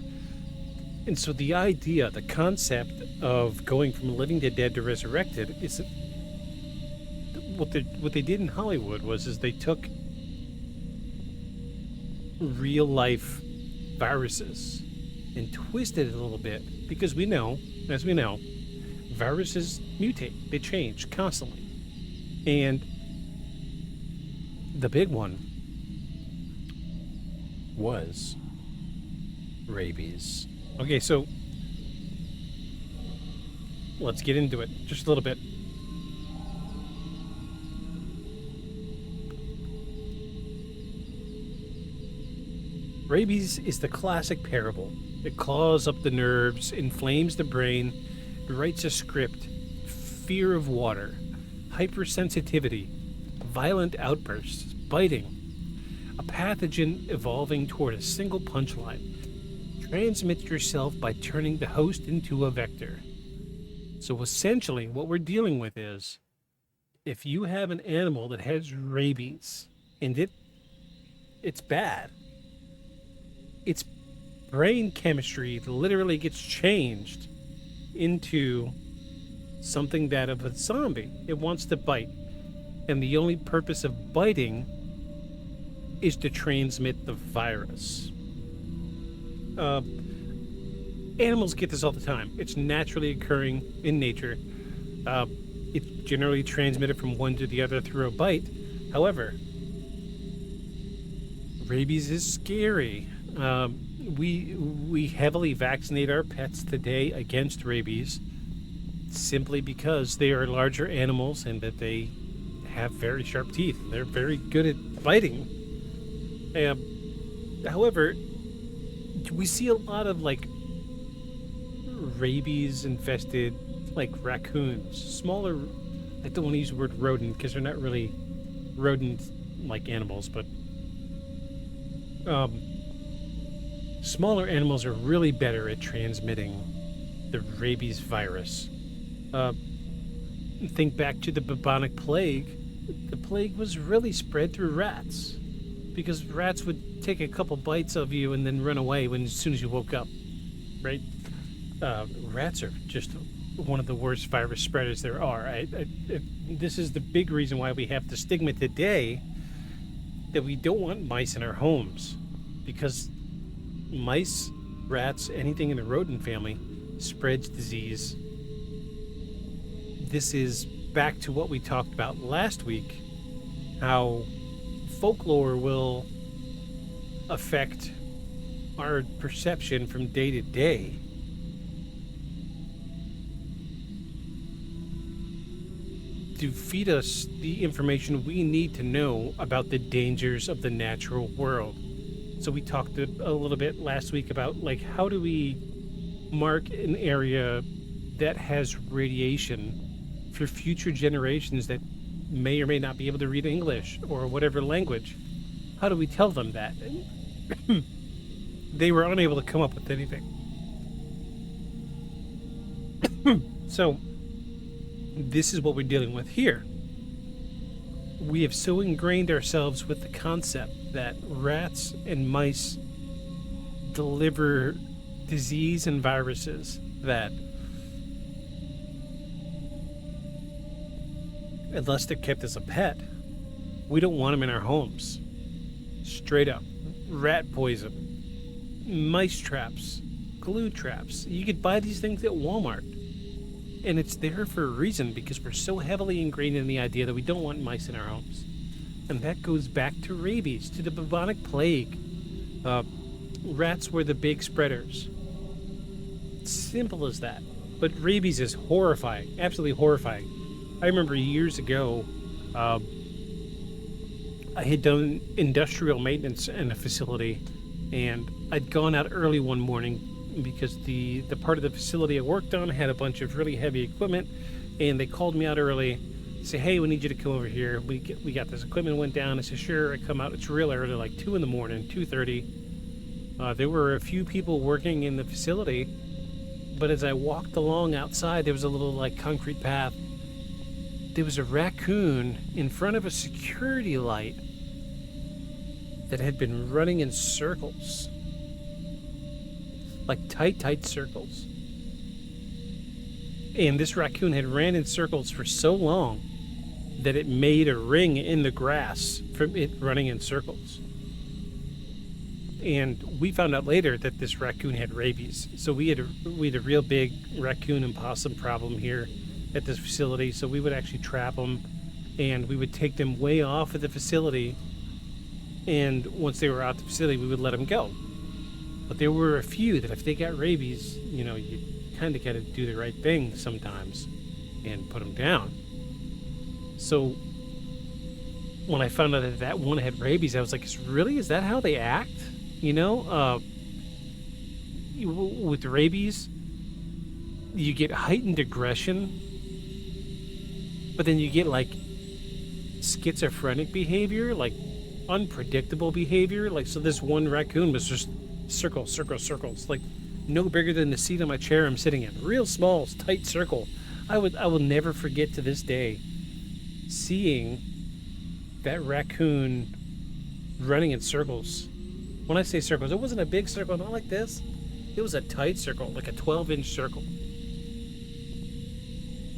And so the idea, the concept of going from living to dead to resurrected is what they did in Hollywood was they took real life viruses and twisted it a little bit, because we know, as we know, viruses mutate, they change constantly. And the big one was rabies. Okay, so let's get into it just a little bit. Rabies is the classic parable. It claws up the nerves, inflames the brain, writes a script, fear of water, hypersensitivity, violent outbursts, biting, a pathogen evolving toward a single punchline. Transmit yourself by turning the host into a vector. So essentially what we're dealing with is, if you have an animal that has rabies and it's bad, its brain chemistry literally gets changed into something that of a zombie. It wants to bite, and the only purpose of biting is to transmit the virus. Animals get this all the time. It's naturally occurring in nature. It's generally transmitted from one to the other through a bite. However, rabies is scary. We heavily vaccinate our pets today against rabies simply because they are larger animals and that they have very sharp teeth. They're very good at biting. However, we see a lot of like rabies infested like raccoons, smaller. I don't want to use the word rodent because they're not really rodent like animals, but smaller animals are really better at transmitting the rabies virus. Think back to the bubonic plague. The plague was really spread through rats, because rats would take a couple bites of you and then run away as soon as you woke up, right? Rats are just one of the worst virus spreaders there are. This is the big reason why we have the stigma today that we don't want mice in our homes, because mice, rats, anything in the rodent family spreads disease. This is back to what we talked about last week, how folklore will affect our perception from day to day. To feed us the information we need to know about the dangers of the natural world. So we talked a little bit last week about like, how do we mark an area that has radiation for future generations that may or may not be able to read English or whatever language. How do we tell them that? They were unable to come up with anything. So, this is what we're dealing with here. We have so ingrained ourselves with the concept that rats and mice deliver disease and viruses that, unless they're kept as a pet, we don't want them in our homes. Straight up. Rat poison, mice traps, glue traps. You could buy these things at Walmart. And it's there for a reason, because we're so heavily ingrained in the idea that we don't want mice in our homes. And that goes back to rabies, to the bubonic plague. Rats were the big spreaders. Simple as that. But rabies is horrifying, absolutely horrifying. I remember years ago, I had done industrial maintenance in a facility, and I'd gone out early one morning because the part of the facility I worked on had a bunch of really heavy equipment, and they called me out early, say, hey, we need you to come over here. We got this equipment went down. I said, sure. I come out. It's real early, like 2 in the morning, 2:30. There were a few people working in the facility, but as I walked along outside, there was a little like concrete path. There was a raccoon in front of a security light that had been running in circles. Like tight circles. And this raccoon had ran in circles for so long that it made a ring in the grass from it running in circles. And we found out later that this raccoon had rabies. So we had a real big raccoon and possum problem here at this facility. So we would actually trap them, and we would take them way off of the facility. And once they were out the facility, we would let them go. But there were a few that if they got rabies, you know, you kind of got to do the right thing sometimes and put them down. So when I found out that that one had rabies, I was like, is that how they act? You know, with rabies, you get heightened aggression, but then you get like schizophrenic behavior, like unpredictable behavior. Like, so this one raccoon was just circles, like no bigger than the seat of my chair I'm sitting in. Real small, tight circle. I will never forget to this day seeing that raccoon running in circles. When I say circles, it wasn't a big circle, not like this. It was a tight circle, like a 12-inch circle.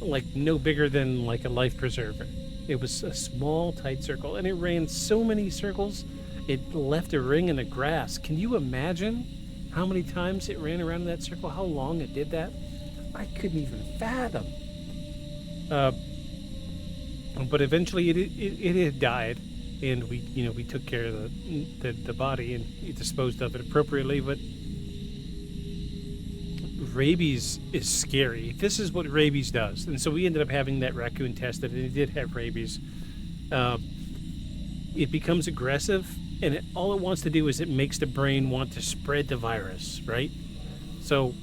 Like no bigger than like a life preserver. It was a small, tight circle, and it ran so many circles, it left a ring in the grass. Can you imagine how many times it ran around in that circle? How long it did that? I couldn't even fathom. But eventually it had died, and we took care of the body and disposed of it appropriately. But rabies is scary. This is what rabies does, and so we ended up having that raccoon tested, and it did have rabies. It becomes aggressive, and all it wants to do is it makes the brain want to spread the virus, right? So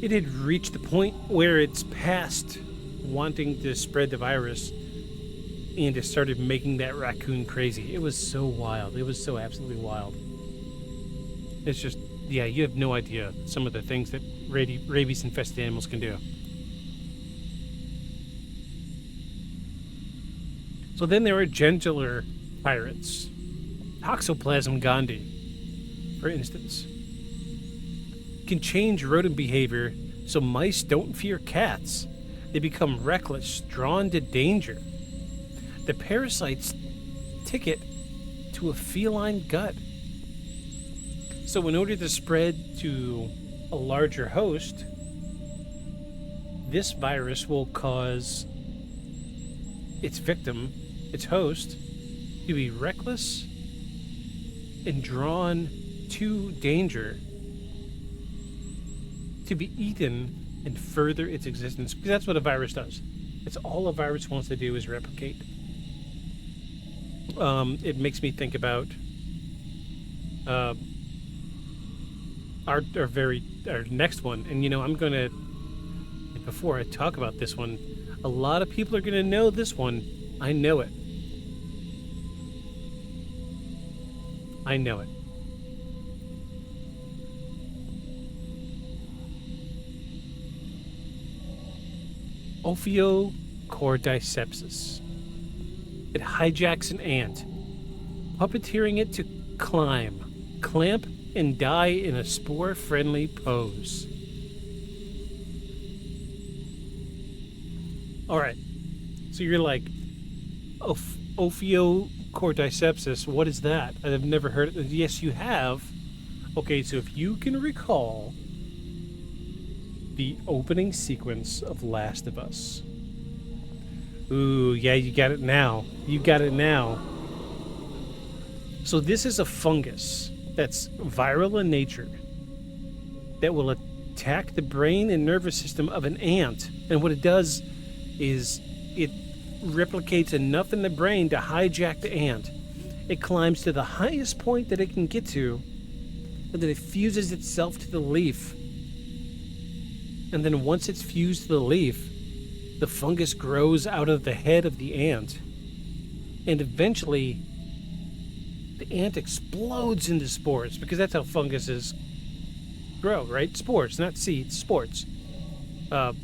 it had reached the point where it's past wanting to spread the virus, and it started making that raccoon crazy. It was so wild. It was so absolutely wild. It's just, yeah, you have no idea some of the things that rabies-infested animals can do. So then there are gentler pirates. Toxoplasm gondii, for instance, can change rodent behavior so mice don't fear cats. They become reckless, drawn to danger. The parasites ticket to a feline gut. So in order to spread to a larger host, this virus will cause its victim, its host, to be reckless and drawn to danger, to be eaten and further its existence. Because that's what a virus does. It's all a virus wants to do is replicate. It makes me think about our next one. And I'm gonna, before I talk about this one, A lot of people are going to know this one. I know it. I know it. Ophiocordycepsis. It hijacks an ant, puppeteering it to climb, clamp, and die in a spore-friendly pose. Alright, so you're like, Ophiocordycepsis, what is that? I've never heard of it. Yes, you have. Okay, so if you can recall the opening sequence of Last of Us. Ooh, yeah, you got it now. You got it now. So this is a fungus that's viral in nature that will attack the brain and nervous system of an ant. And what it does is it replicates enough in the brain to hijack the ant. It climbs to the highest point that it can get to, and then it fuses itself to the leaf. And then once it's fused to the leaf, the fungus grows out of the head of the ant. And eventually, the ant explodes into spores, because that's how funguses grow, right? Spores, not seeds, spores. The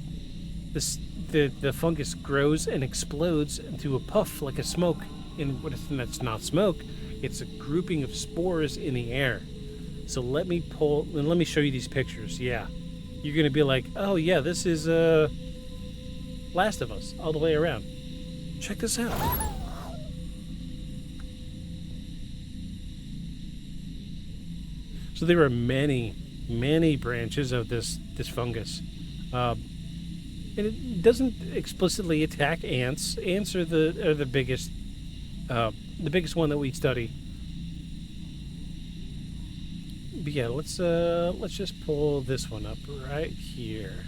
fungus grows and explodes into a puff like a smoke. And that's not smoke, it's a grouping of spores in the air. So let me show you these pictures. Yeah. You're going to be like, oh yeah, this is Last of Us all the way around. Check this out. So there are many branches of this fungus. And it doesn't explicitly attack ants. Ants are the biggest one that we study. But yeah, let's just pull this one up right here.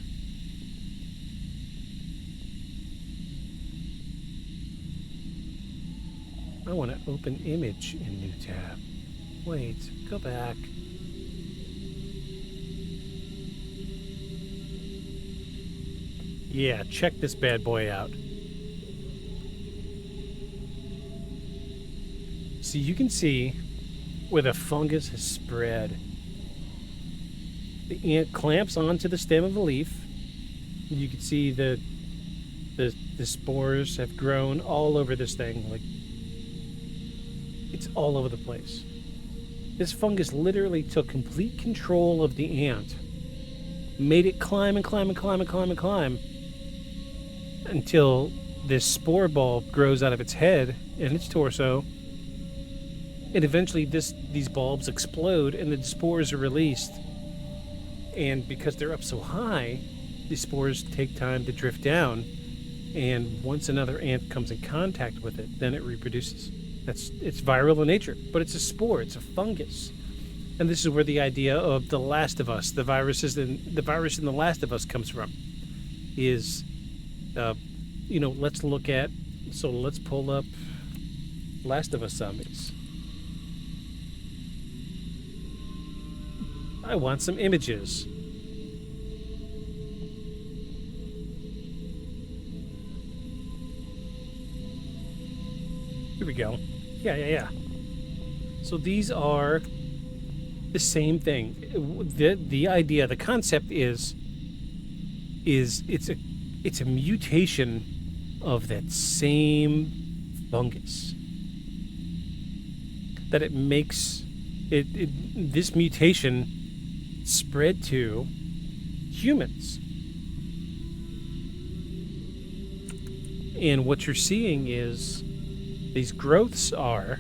I want to open image in new tab. Wait, go back. Yeah, check this bad boy out. So you can see where the fungus has spread. The ant clamps onto the stem of the leaf. You can see the spores have grown all over this thing. Like, it's all over the place. This fungus literally took complete control of the ant, made it climb and climb and climb and climb and climb until this spore bulb grows out of its head and its torso. And eventually these bulbs explode and the spores are released. And because they're up so high, the spores take time to drift down. And once another ant comes in contact with it, then it reproduces. It's viral in nature, but it's a spore, it's a fungus. And this is where the idea of The Last of Us, the virus in The Last of Us comes from. Is, let's pull up Last of Us zombies. I want some images. Here we go. Yeah. So these are the same thing. The idea, the concept is it's a mutation of that same fungus. That it makes this mutation spread to humans. And what you're seeing is these growths are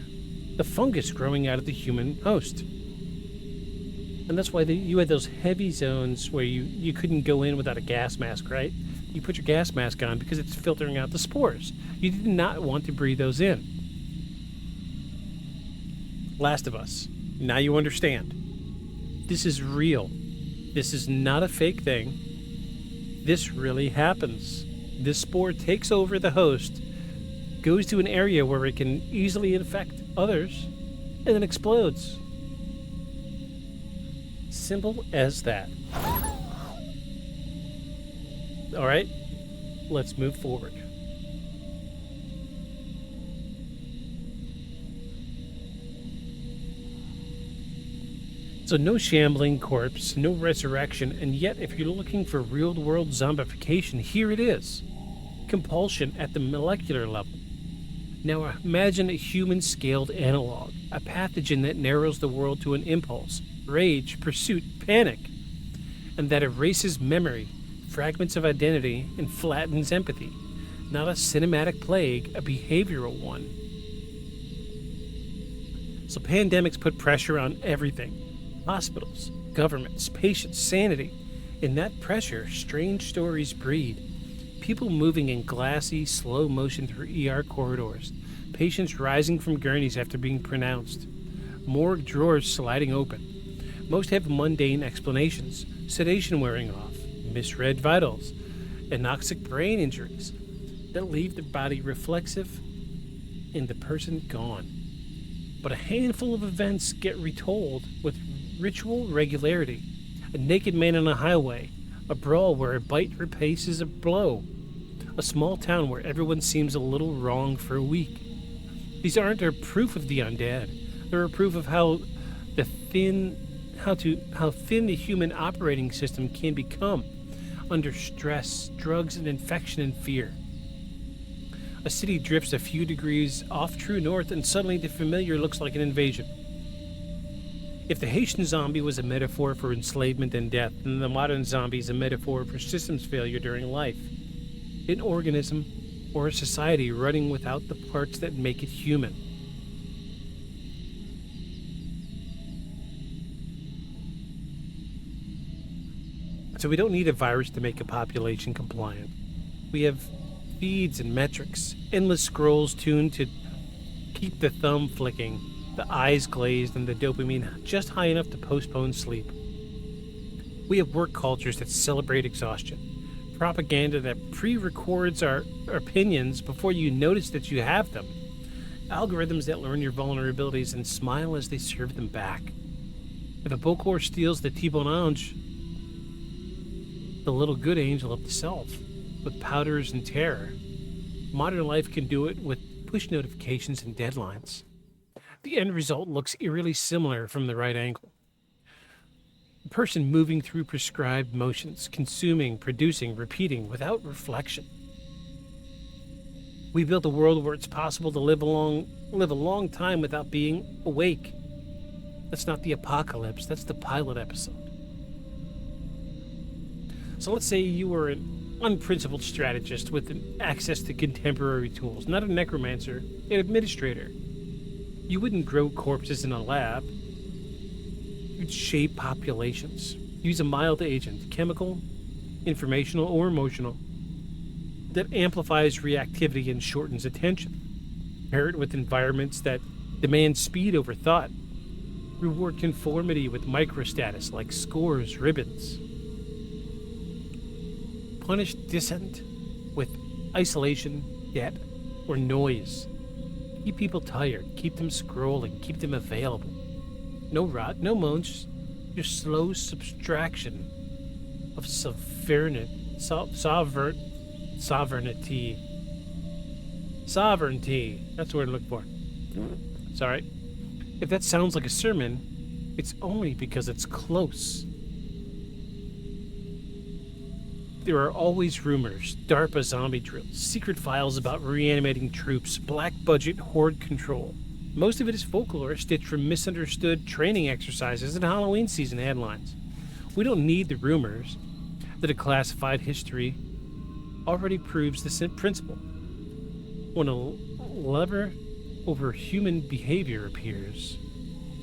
the fungus growing out of the human host. And that's why you had those heavy zones where you couldn't go in without a gas mask, right? You put your gas mask on because it's filtering out the spores. You did not want to breathe those in. Last of Us. Now you understand. This is real. This is not a fake thing. This really happens. This spore takes over the host, goes to an area where it can easily infect others, and then explodes. Simple as that. Alright? let's move forward. So no shambling corpse, no resurrection, and yet if you're looking for real-world zombification, here it is. Compulsion at the molecular level. Now imagine a human-scaled analog, a pathogen that narrows the world to an impulse, rage, pursuit, panic, and that erases memory, fragments of identity, and flattens empathy. Not a cinematic plague, a behavioral one. So pandemics put pressure on everything. Hospitals, governments, patients, sanity. In that pressure, strange stories breed. People moving in glassy, slow motion through ER corridors. Patients rising from gurneys after being pronounced. Morgue drawers sliding open. Most have mundane explanations. Sedation wearing off. Misread vitals. Anoxic brain injuries that leave the body reflexive and the person gone. But a handful of events get retold with ritual regularity. A naked man on a highway, a brawl where a bite replaces a blow, a small town where everyone seems a little wrong for a week. These aren't a proof of the undead. They're a proof of how thin the human operating system can become under stress, drugs, and infection and fear. A city drifts a few degrees off true north, and suddenly the familiar looks like an invasion. If the Haitian zombie was a metaphor for enslavement and death, then the modern zombie is a metaphor for systems failure during life. An organism or a society running without the parts that make it human. So we don't need a virus to make a population compliant. We have feeds and metrics, endless scrolls tuned to keep the thumb flicking, the eyes glazed, and the dopamine just high enough to postpone sleep. We have work cultures that celebrate exhaustion, propaganda that pre-records our opinions before you notice that you have them, algorithms that learn your vulnerabilities and smile as they serve them back. If a Bokor steals the T-Bonange, the little good angel of the self, with powders and terror, modern life can do it with push notifications and deadlines. The end result looks eerily similar from the right angle. A person moving through prescribed motions, consuming, producing, repeating, without reflection. We built a world where it's possible to live a long time without being awake. That's not the apocalypse, that's the pilot episode. So let's say you were an unprincipled strategist with access to contemporary tools, not a necromancer, an administrator. You wouldn't grow corpses in a lab. You'd shape populations. Use a mild agent, chemical, informational, or emotional, that amplifies reactivity and shortens attention. Pair it with environments that demand speed over thought. Reward conformity with microstatus like scores, ribbons. Punish dissent with isolation, debt, or noise. Keep people tired, keep them scrolling, keep them available. No rot, no moans, just slow subtraction of sovereignty. Sovereignty. That's the word I look for. Sorry. If that sounds like a sermon, it's only because it's close. There are always rumors, DARPA zombie drills, secret files about reanimating troops, black budget horde control. Most of it is folklore stitched from misunderstood training exercises and Halloween season headlines. We don't need the rumors. The declassified history already proves the principle. When a lever over human behavior appears,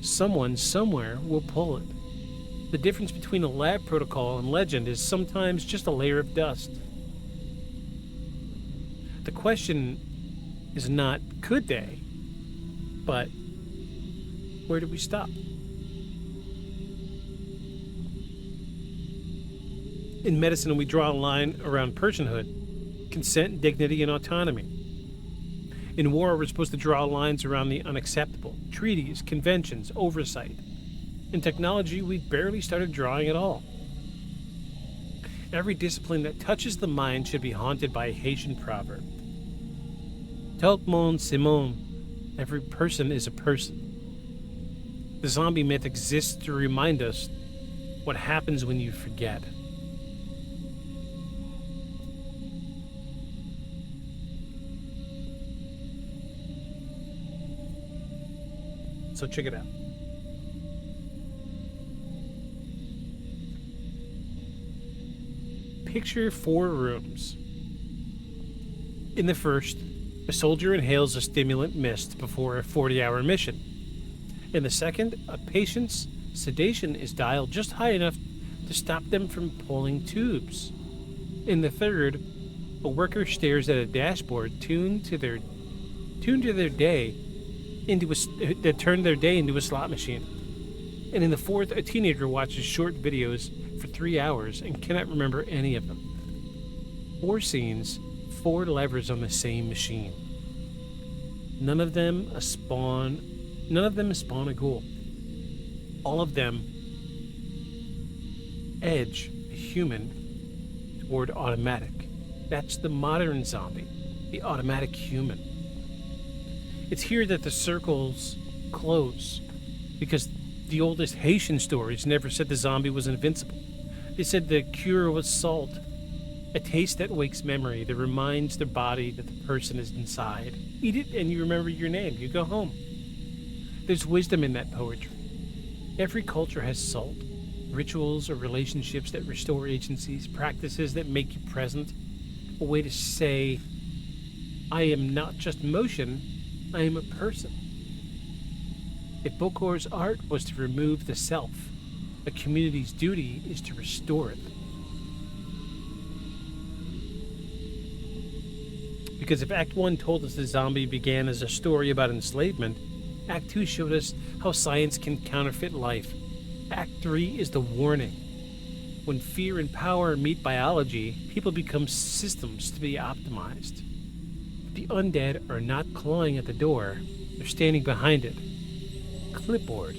someone somewhere will pull it. The difference between a lab protocol and legend is sometimes just a layer of dust. The question is not, could they? But where do we stop? In medicine, we draw a line around personhood, consent, dignity, and autonomy. In war, we're supposed to draw lines around the unacceptable, treaties, conventions, oversight. In technology, we barely started drawing at all. Every discipline that touches the mind should be haunted by a Haitian proverb. Tout le monde c'est monde. Every person is a person. The zombie myth exists to remind us what happens when you forget. So check it out. Picture 4 rooms. In the first, a soldier inhales a stimulant mist before a 40-hour mission. In the second, a patient's sedation is dialed just high enough to stop them from pulling tubes. In the third, a worker stares at a dashboard tuned to their day that turned their day into a slot machine. And in the fourth, a teenager watches short videos for 3 hours and cannot remember any of them. 4 scenes, 4 levers on the same machine. None of them spawn a goal. All of them edge a human toward automatic. That's the modern zombie, the automatic human. It's here that the circles close, because the oldest Haitian stories never said the zombie was invincible. They said the cure was salt, a taste that wakes memory, that reminds the body that the person is inside. Eat it and you remember your name. You go home. There's wisdom in that poetry. Every culture has salt, rituals or relationships that restore agencies, practices that make you present, a way to say, I am not just motion, I am a person. If Bokor's art was to remove the self, a community's duty is to restore it. Because if Act 1 told us the zombie began as a story about enslavement, Act 2 showed us how science can counterfeit life. Act 3 is the warning. When fear and power meet biology, people become systems to be optimized. The undead are not clawing at the door, they're standing behind it, clipboard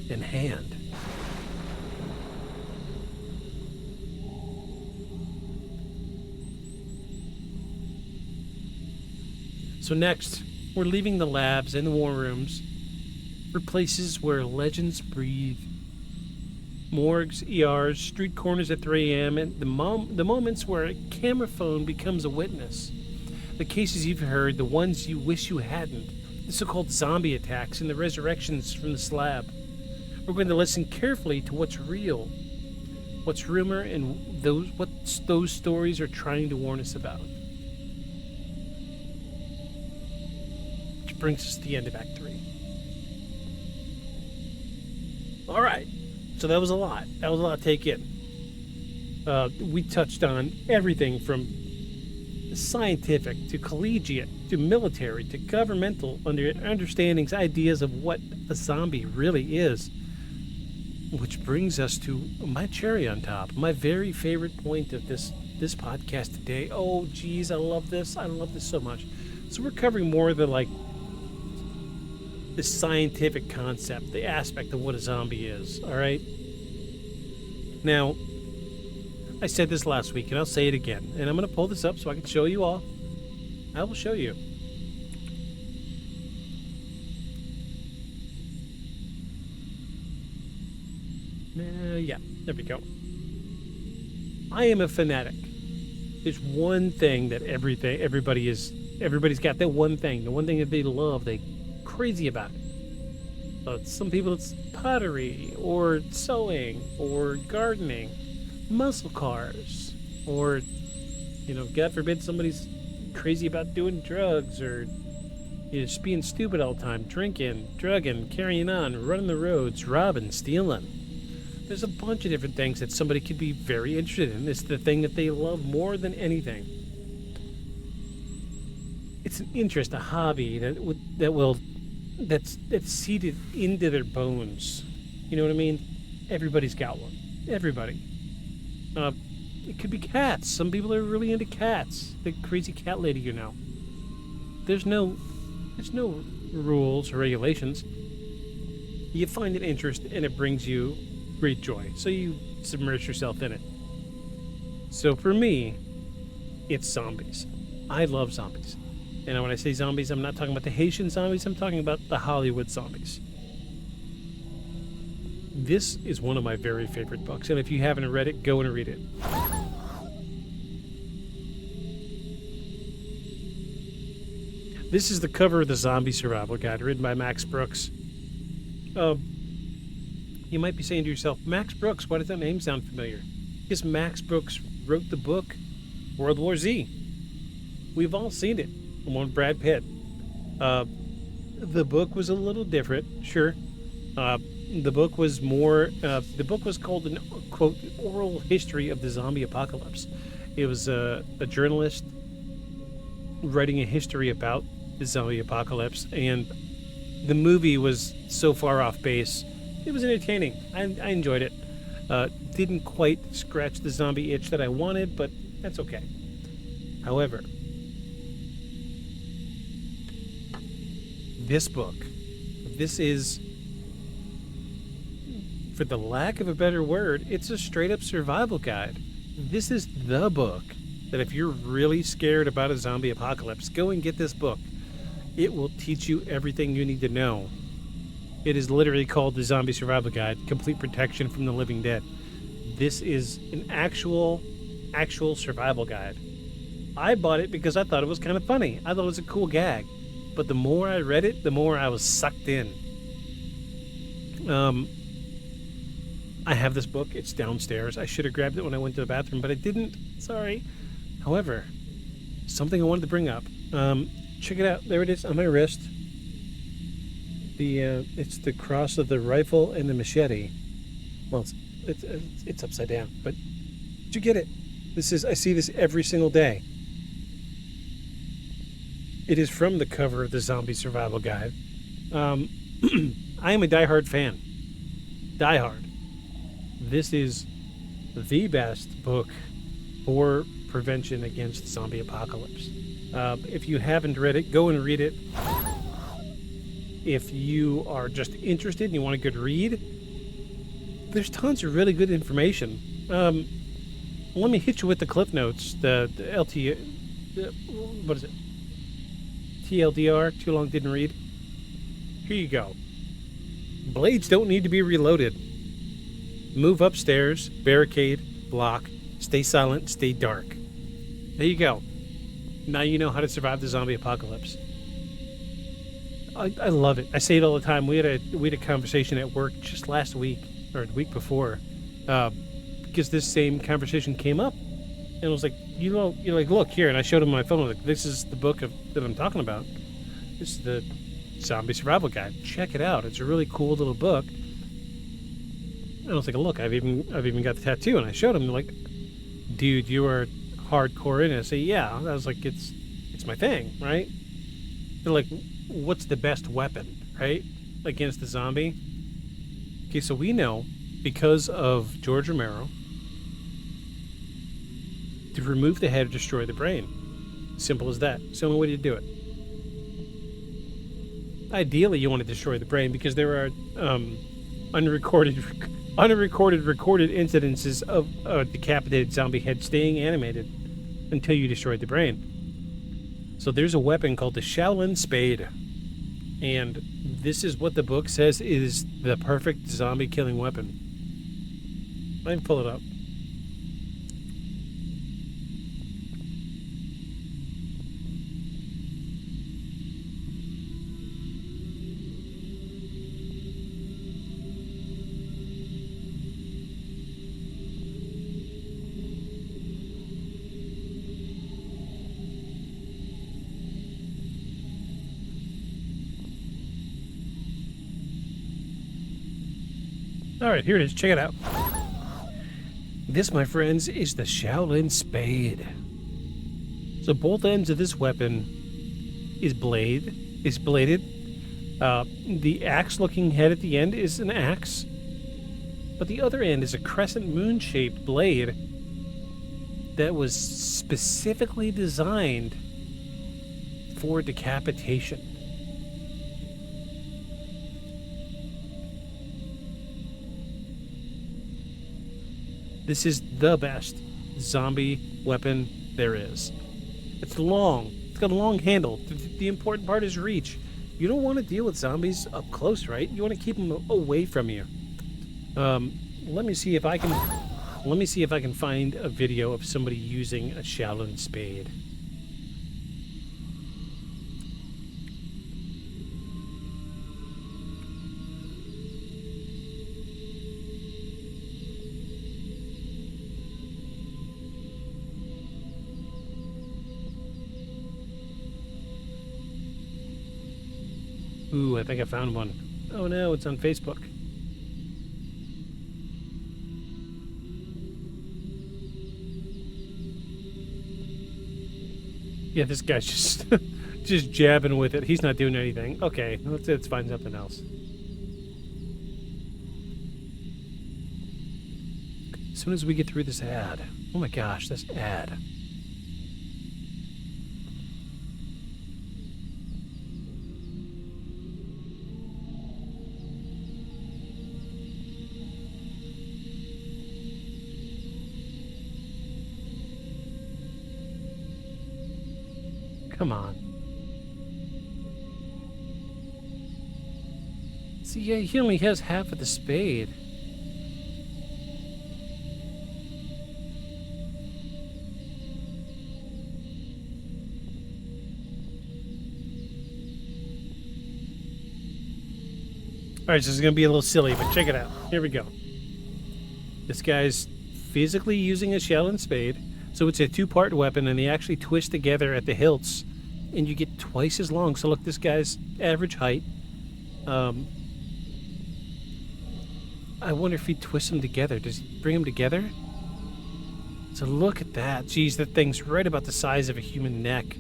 in hand. So next, we're leaving the labs and the war rooms for places where legends breathe. Morgues, ERs, street corners at 3 a.m., and the moments where a camera phone becomes a witness. The cases you've heard, the ones you wish you hadn't, the so-called zombie attacks and the resurrections from the slab. We're going to listen carefully to what's real, what's rumor, and what those stories are trying to warn us about. Which brings us to the end of Act 3. All right, so that was a lot. That was a lot to take in. We touched on everything from scientific to collegiate to military to governmental understandings, ideas of what a zombie really is. Which brings us to my cherry on top, my very favorite point of this podcast today. Oh, geez, I love this. I love this so much. So we're covering more than like the scientific concept, the aspect of what a zombie is, all right? Now, I said this last week, and I'll say it again, and I'm going to pull this up so I can show you all. I will show you. Yeah, there we go. I am a fanatic. There's one thing that everybody's got that one thing, the one thing that they love, they crazy about it. Some people it's pottery or sewing or gardening, muscle cars, or God forbid somebody's crazy about doing drugs or just being stupid all the time, drinking, drugging, carrying on, running the roads, robbing, stealing. There's a bunch of different things that somebody could be very interested in. It's the thing that they love more than anything. It's an interest, a hobby that's seated into their bones. You know what I mean? Everybody's got one. Everybody. It could be cats. Some people are really into cats. The crazy cat lady, There's no rules or regulations. You find an interest and it brings you great joy. So you submerge yourself in it. So for me, it's zombies. I love zombies. And when I say zombies, I'm not talking about the Haitian zombies, I'm talking about the Hollywood zombies. This is one of my very favorite books, and if you haven't read it, go and read it. This is the cover of the Zombie Survival Guide, written by Max Brooks. You might be saying to yourself, Max Brooks, why does that name sound familiar? Because Max Brooks wrote the book World War Z. We've all seen it. One with Brad Pitt. The book was a little different, sure. The book was more. The book was called an quote oral history of the zombie apocalypse. It was a journalist writing a history about the zombie apocalypse, and the movie was so far off base. It was entertaining. I enjoyed it. Didn't quite scratch the zombie itch that I wanted, but that's okay. However, this book, this is, for the lack of a better word, it's a straight-up survival guide. This is the book that if you're really scared about a zombie apocalypse, go and get this book. It will teach you everything you need to know. It is literally called the Zombie Survival Guide, Complete Protection from the Living Dead. This is an actual survival guide. I bought it because I thought it was kind of funny. I thought it was a cool gag. But the more I read it, the more I was sucked in. I have this book. It's downstairs. I should have grabbed it when I went to the bathroom, but I didn't. Sorry. However, something I wanted to bring up. Check it out. There it is on my wrist. It's the cross of the rifle and the machete. Well, it's upside down, but did you get it? I see this every single day. It is from the cover of the Zombie Survival Guide. I am a diehard fan. Diehard. This is the best book for prevention against zombie apocalypse. If you haven't read it, go and read it. If you are just interested and you want a good read, there's tons of really good information. Let me hit you with the Cliff Notes, the what is it? TLDR, too long didn't read. Here you go. Blades don't need to be reloaded. Move upstairs, barricade, block, stay silent, stay dark. There you go. Now you know how to survive the zombie apocalypse. I love it. I say it all the time. We had a conversation at work just last week, or the week before, because this same conversation came up, and I was like, you're like, look here, and I showed him my phone. Like, this is the book that I'm talking about. This is the Zombie Survival Guide. Check it out. It's a really cool little book. And I was like, look, I've even got the tattoo, and I showed him. They're like, dude, you are hardcore in it. I say, yeah. I was like, it's my thing, right? They're like, what's the best weapon, right, against the zombie? Okay, so we know, because of George Romero, to remove the head or destroy the brain. Simple as that. It's the only way to do it. Ideally, you want to destroy the brain because there are recorded incidences of a decapitated zombie head staying animated until you destroy the brain. So there's a weapon called the Shaolin Spade. And this is what the book says is the perfect zombie killing weapon. Let me pull it up. All right, here it is. Check it out. This, my friends, is the Shaolin Spade. So both ends of this weapon is bladed. The axe-looking head at the end is an axe, but the other end is a crescent moon-shaped blade that was specifically designed for decapitation. This is the best zombie weapon there is. It's long. It's got a long handle. The important part is reach. You don't want to deal with zombies up close, right? You want to keep them away from you. Let me see if I can find a video of somebody using a Shaolin spade. Ooh, I think I found one. Oh no, it's on Facebook. Yeah, this guy's just just jabbing with it. He's not doing anything. Okay, let's find something else. As soon as we get through this ad. Oh my gosh, this ad. Come on. See, yeah, he only has half of the spade. Alright, so this is going to be a little silly, but check it out. Here we go. This guy's physically using a Shaolin spade, so it's a two-part weapon, and they actually twist together at the hilts, and you get twice as long. So look, this guy's average height. I wonder if he twists them together. Does he bring them together? So look at that. Geez, that thing's right about the size of a human neck.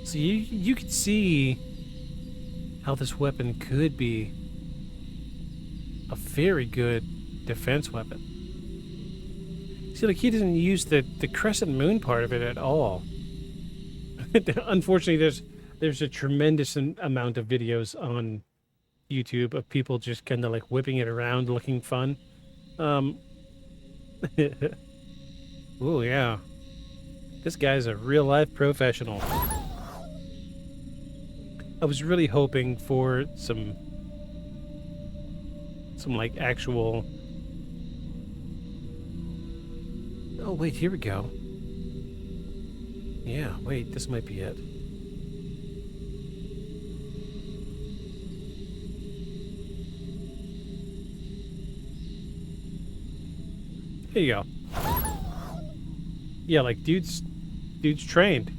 So you could see how this weapon could be a very good defense weapon. See, like, he doesn't use the crescent moon part of it at all. Unfortunately, there's a tremendous amount of videos on YouTube of people just kind of like whipping it around looking fun. Oh, yeah. This guy's a real-life professional. I was really hoping for some like actual... Oh, wait, here we go. Yeah, wait, this might be it. Here you go. Yeah, like, dude's trained.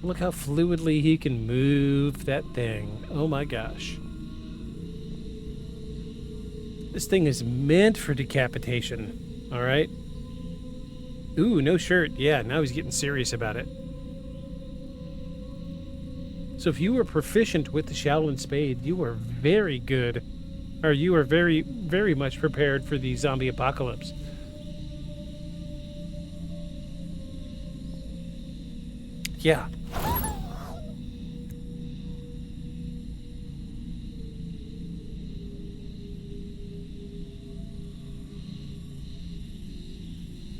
Look how fluidly he can move that thing. Oh my gosh. This thing is meant for decapitation. Alright? Ooh, no shirt. Yeah, now he's getting serious about it. So if you were proficient with the Shaolin Spade, you were very good. Or you were very, very much prepared for the zombie apocalypse. Yeah.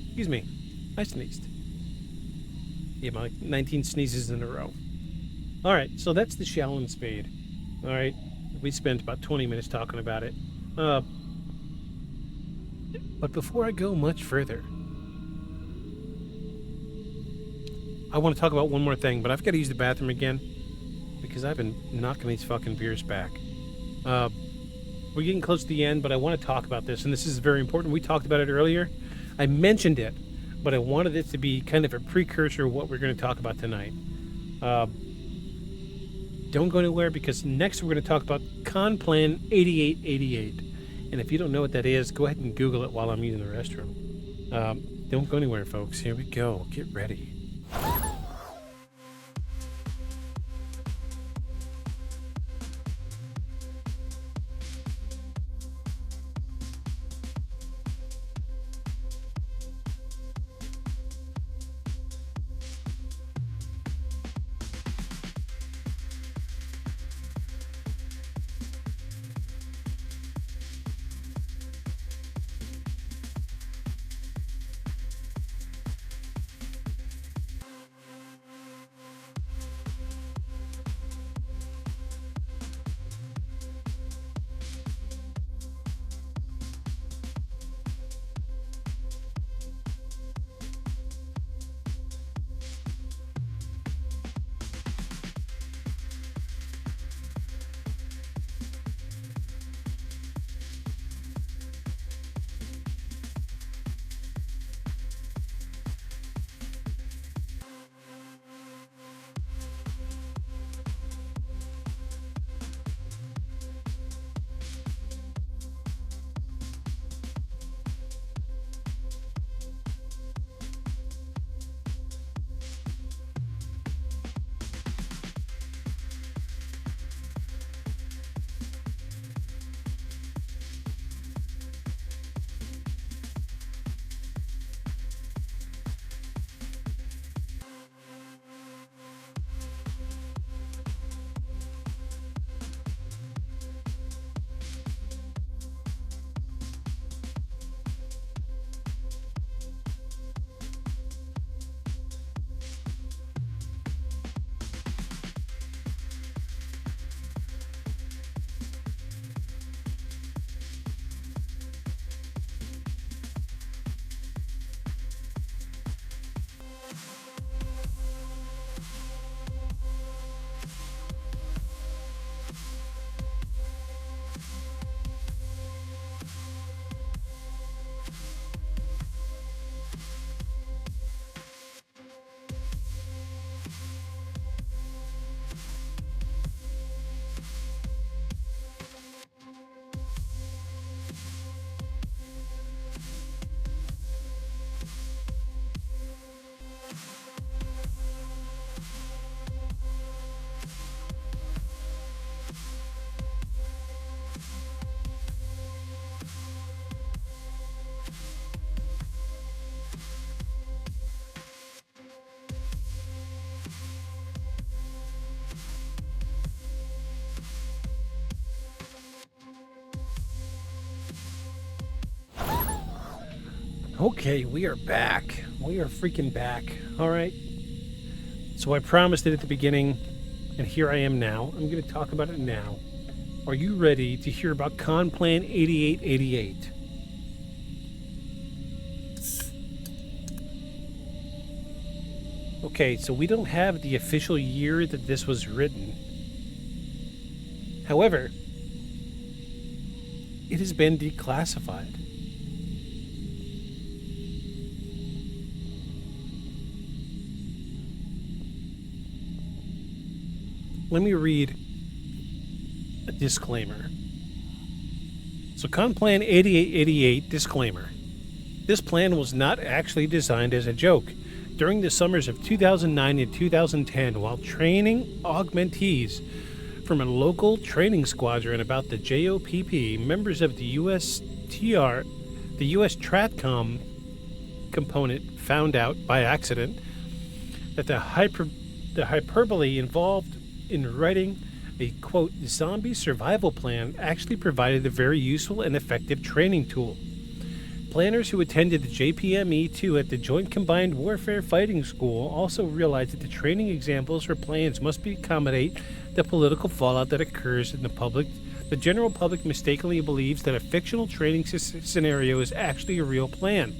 Excuse me. I sneezed. Yeah, like 19 sneezes in a row. Alright, so that's the Shaolin Spade. Alright, we spent about 20 minutes talking about it. But before I go much further, I want to talk about one more thing, but I've got to use the bathroom again because I've been knocking these fucking beers back. We're getting close to the end, but I want to talk about this, and this is very important. We talked about it earlier. I mentioned it, but I wanted it to be kind of a precursor of what we're going to talk about tonight. Don't go anywhere, because next we're going to talk about Con Plan 8888. And if you don't know what that is, go ahead and Google it while I'm using the restroom. Don't go anywhere, folks. Here we go. Get ready. Okay, we are back. We are freaking back. All right. So I promised it at the beginning, and here I am now. I'm going to talk about it now. Are you ready to hear about Con Plan 8888? Okay, so we don't have the official year that this was written. However, it has been declassified. Let me read a disclaimer. So, Con Plan 8888 disclaimer. This plan was not actually designed as a joke. During the summers of 2009 and 2010, while training augmentees from a local training squadron about the JOPP, members of the USTR, the US Stratcom component, found out by accident that the hyperbole involved in writing a, quote, zombie survival plan actually provided a very useful and effective training tool. Planners who attended the JPME-2 at the Joint Combined Warfare Fighting School also realized that the training examples for plans must accommodate the political fallout that occurs in the public. The general public mistakenly believes that a fictional training scenario is actually a real plan.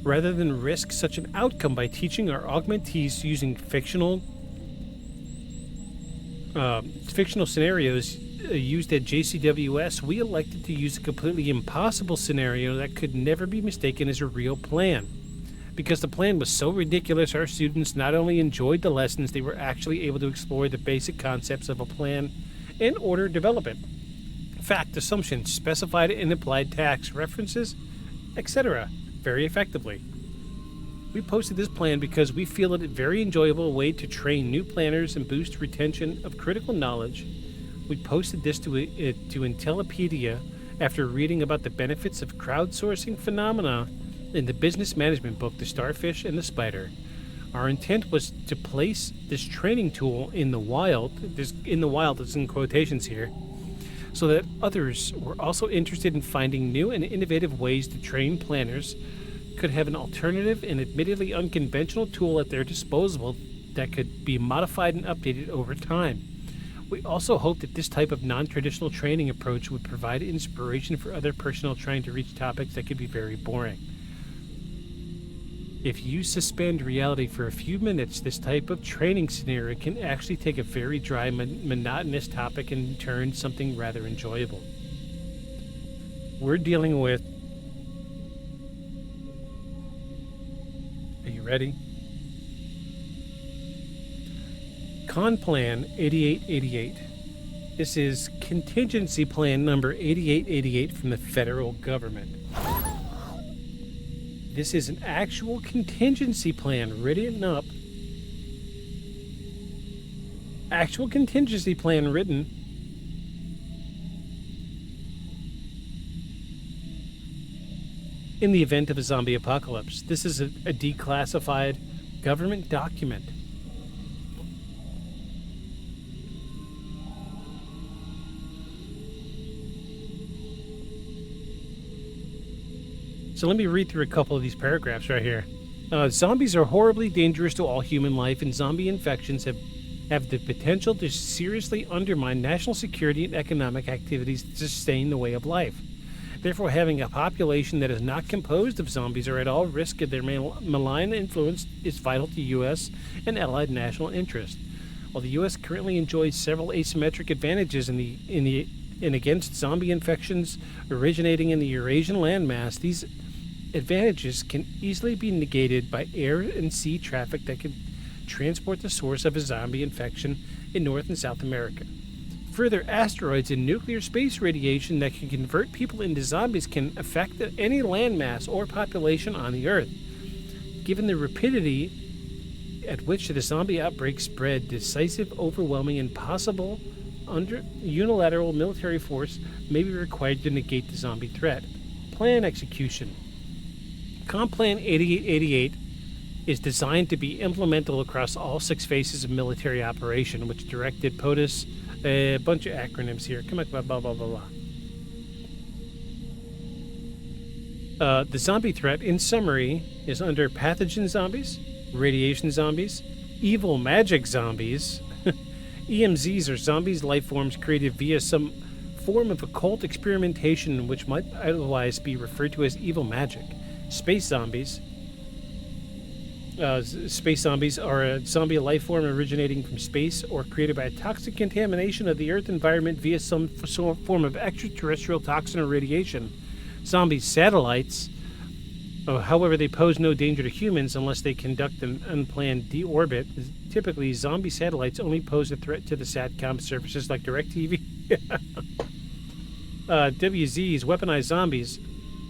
Rather than risk such an outcome by teaching our augmentees using fictional scenarios used at JCWS, we elected to use a completely impossible scenario that could never be mistaken as a real plan. Because the plan was so ridiculous, our students not only enjoyed the lessons, they were actually able to explore the basic concepts of a plan and order development, fact, assumptions, specified and implied tax, references, etc. very effectively. We posted this plan because we feel it a very enjoyable way to train new planners and boost retention of critical knowledge. We posted this to Intellipedia after reading about the benefits of crowdsourcing phenomena in the business management book, The Starfish and the Spider. Our intent was to place this training tool in the wild, is in quotations here, so that others were also interested in finding new and innovative ways to train planners could have an alternative and admittedly unconventional tool at their disposal that could be modified and updated over time. We also hope that this type of non-traditional training approach would provide inspiration for other personnel trying to reach topics that could be very boring. If you suspend reality for a few minutes, this type of training scenario can actually take a very dry, monotonous topic and turn something rather enjoyable. We're dealing with... Are you ready? Con Plan 8888. This is contingency plan number 8888 from the federal government. This is an actual contingency plan written up. Actual contingency plan written in the event of a zombie apocalypse. This is a declassified government document. So let me read through a couple of these paragraphs right here. Zombies are horribly dangerous to all human life, and zombie infections have the potential to seriously undermine national security and economic activities to sustain the way of life. Therefore, having a population that is not composed of zombies or at all risk of their malign influence is vital to U.S. and allied national interest. While the U.S. currently enjoys several asymmetric advantages in against zombie infections originating in the Eurasian landmass, these advantages can easily be negated by air and sea traffic that can transport the source of a zombie infection in North and South America. Further, asteroids and nuclear space radiation that can convert people into zombies can affect any landmass or population on the Earth. Given the rapidity at which the zombie outbreaks spread, decisive, overwhelming, and possible unilateral military force may be required to negate the zombie threat. Plan execution. Complan 8888 is designed to be implementable across all 6 phases of military operation, which directed POTUS, a bunch of acronyms here. Come on, blah, blah, blah, blah, blah. The zombie threat, in summary, is under pathogen zombies, radiation zombies, evil magic zombies. EMZs are zombies, life forms created via some form of occult experimentation which might otherwise be referred to as evil magic. Space zombies. Space zombies are a zombie life form originating from space or created by a toxic contamination of the Earth environment via some form of extraterrestrial toxin or radiation. Zombie satellites, however, they pose no danger to humans unless they conduct an unplanned deorbit. Typically, zombie satellites only pose a threat to the SATCOM services like DirecTV. WZs, weaponized zombies,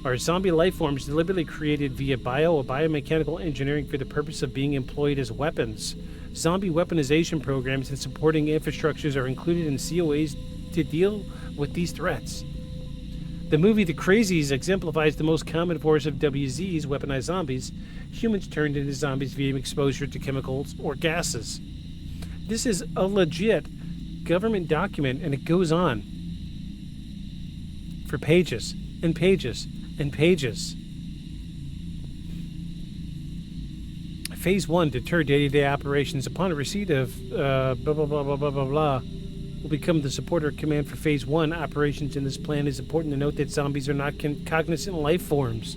are zombie life forms deliberately created via bio or biomechanical engineering for the purpose of being employed as weapons. Zombie weaponization programs and supporting infrastructures are included in COAs to deal with these threats. The movie The Crazies exemplifies the most common force of WZs, weaponized zombies, humans turned into zombies via exposure to chemicals or gases. This is a legit government document, and it goes on for pages and pages and pages. Phase 1, deter day-to-day operations. Upon receipt of blah, blah, blah, blah, blah, blah, blah, will become the supporter command for Phase 1 operations. In this plan, it is important to note that zombies are not cognizant life forms.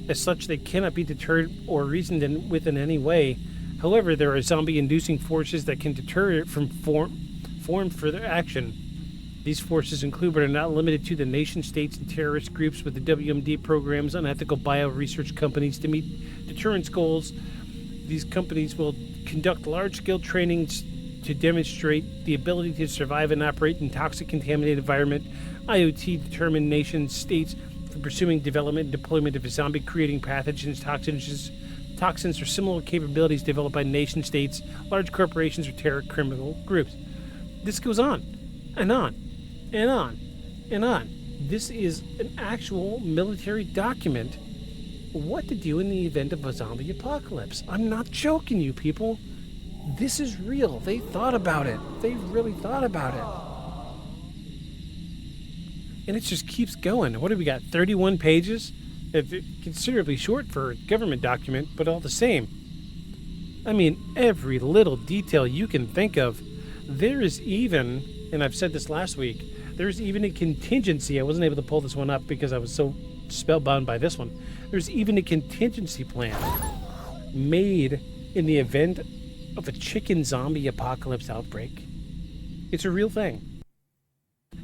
As such, they cannot be deterred or reasoned with in any way. However, there are zombie-inducing forces that can deter it from form further action. These forces include, but are not limited to, the nation-states and terrorist groups with the WMD programs, unethical bio-research companies. To meet deterrence goals, these companies will conduct large-scale trainings to demonstrate the ability to survive and operate in toxic, contaminated environment. IoT determined nation-states for pursuing development and deployment of zombie-creating pathogens, toxins, or similar capabilities developed by nation-states, large corporations, or terror criminal groups. This goes on and on and on and on. This is an actual military document. What to do in the event of a zombie apocalypse. I'm not joking, you people. This is real. They thought about it. They really thought about it. And it just keeps going. What have we got? 31 pages? Considerably short for a government document, but all the same. I mean, every little detail you can think of. There is even, and I've said this last week, there's even a contingency. I wasn't able to pull this one up because I was so spellbound by this one. There's even a contingency plan made in the event of a chicken zombie apocalypse outbreak. It's a real thing.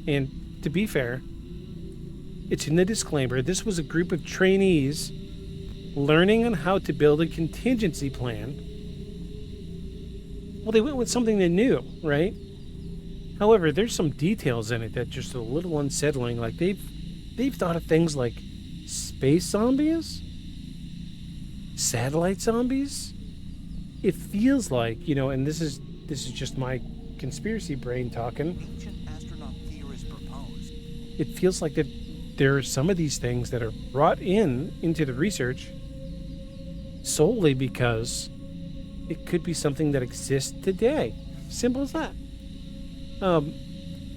And to be fair, it's in the disclaimer. This was a group of trainees learning on how to build a contingency plan. Well, they went with something they knew, right? However, there's some details in it that just a little unsettling. Like they've thought of things like space zombies, satellite zombies. It feels like, and this is just my conspiracy brain talking. Ancient astronaut theorists proposed. It feels like that there are some of these things that are brought into the research solely because it could be something that exists today. Simple as that.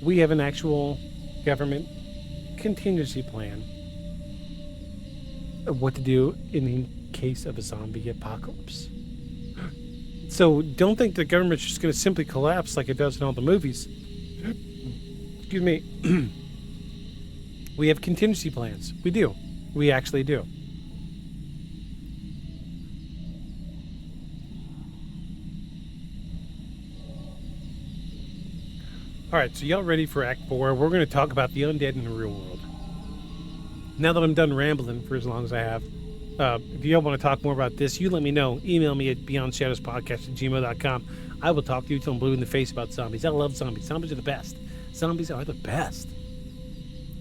We have an actual government contingency plan of what to do in the case of a zombie apocalypse. So don't think the government's just going to simply collapse like it does in all the movies. Excuse me. We have contingency plans. We do. We actually do. Alright, so y'all ready for Act 4? We're going to talk about the undead in the real world. Now that I'm done rambling for as long as I have, if y'all want to talk more about this, you let me know. Email me at beyondshadowspodcast@gmail.com. I will talk to you till I'm blue in the face about zombies. I love zombies. Zombies are the best. Zombies are the best.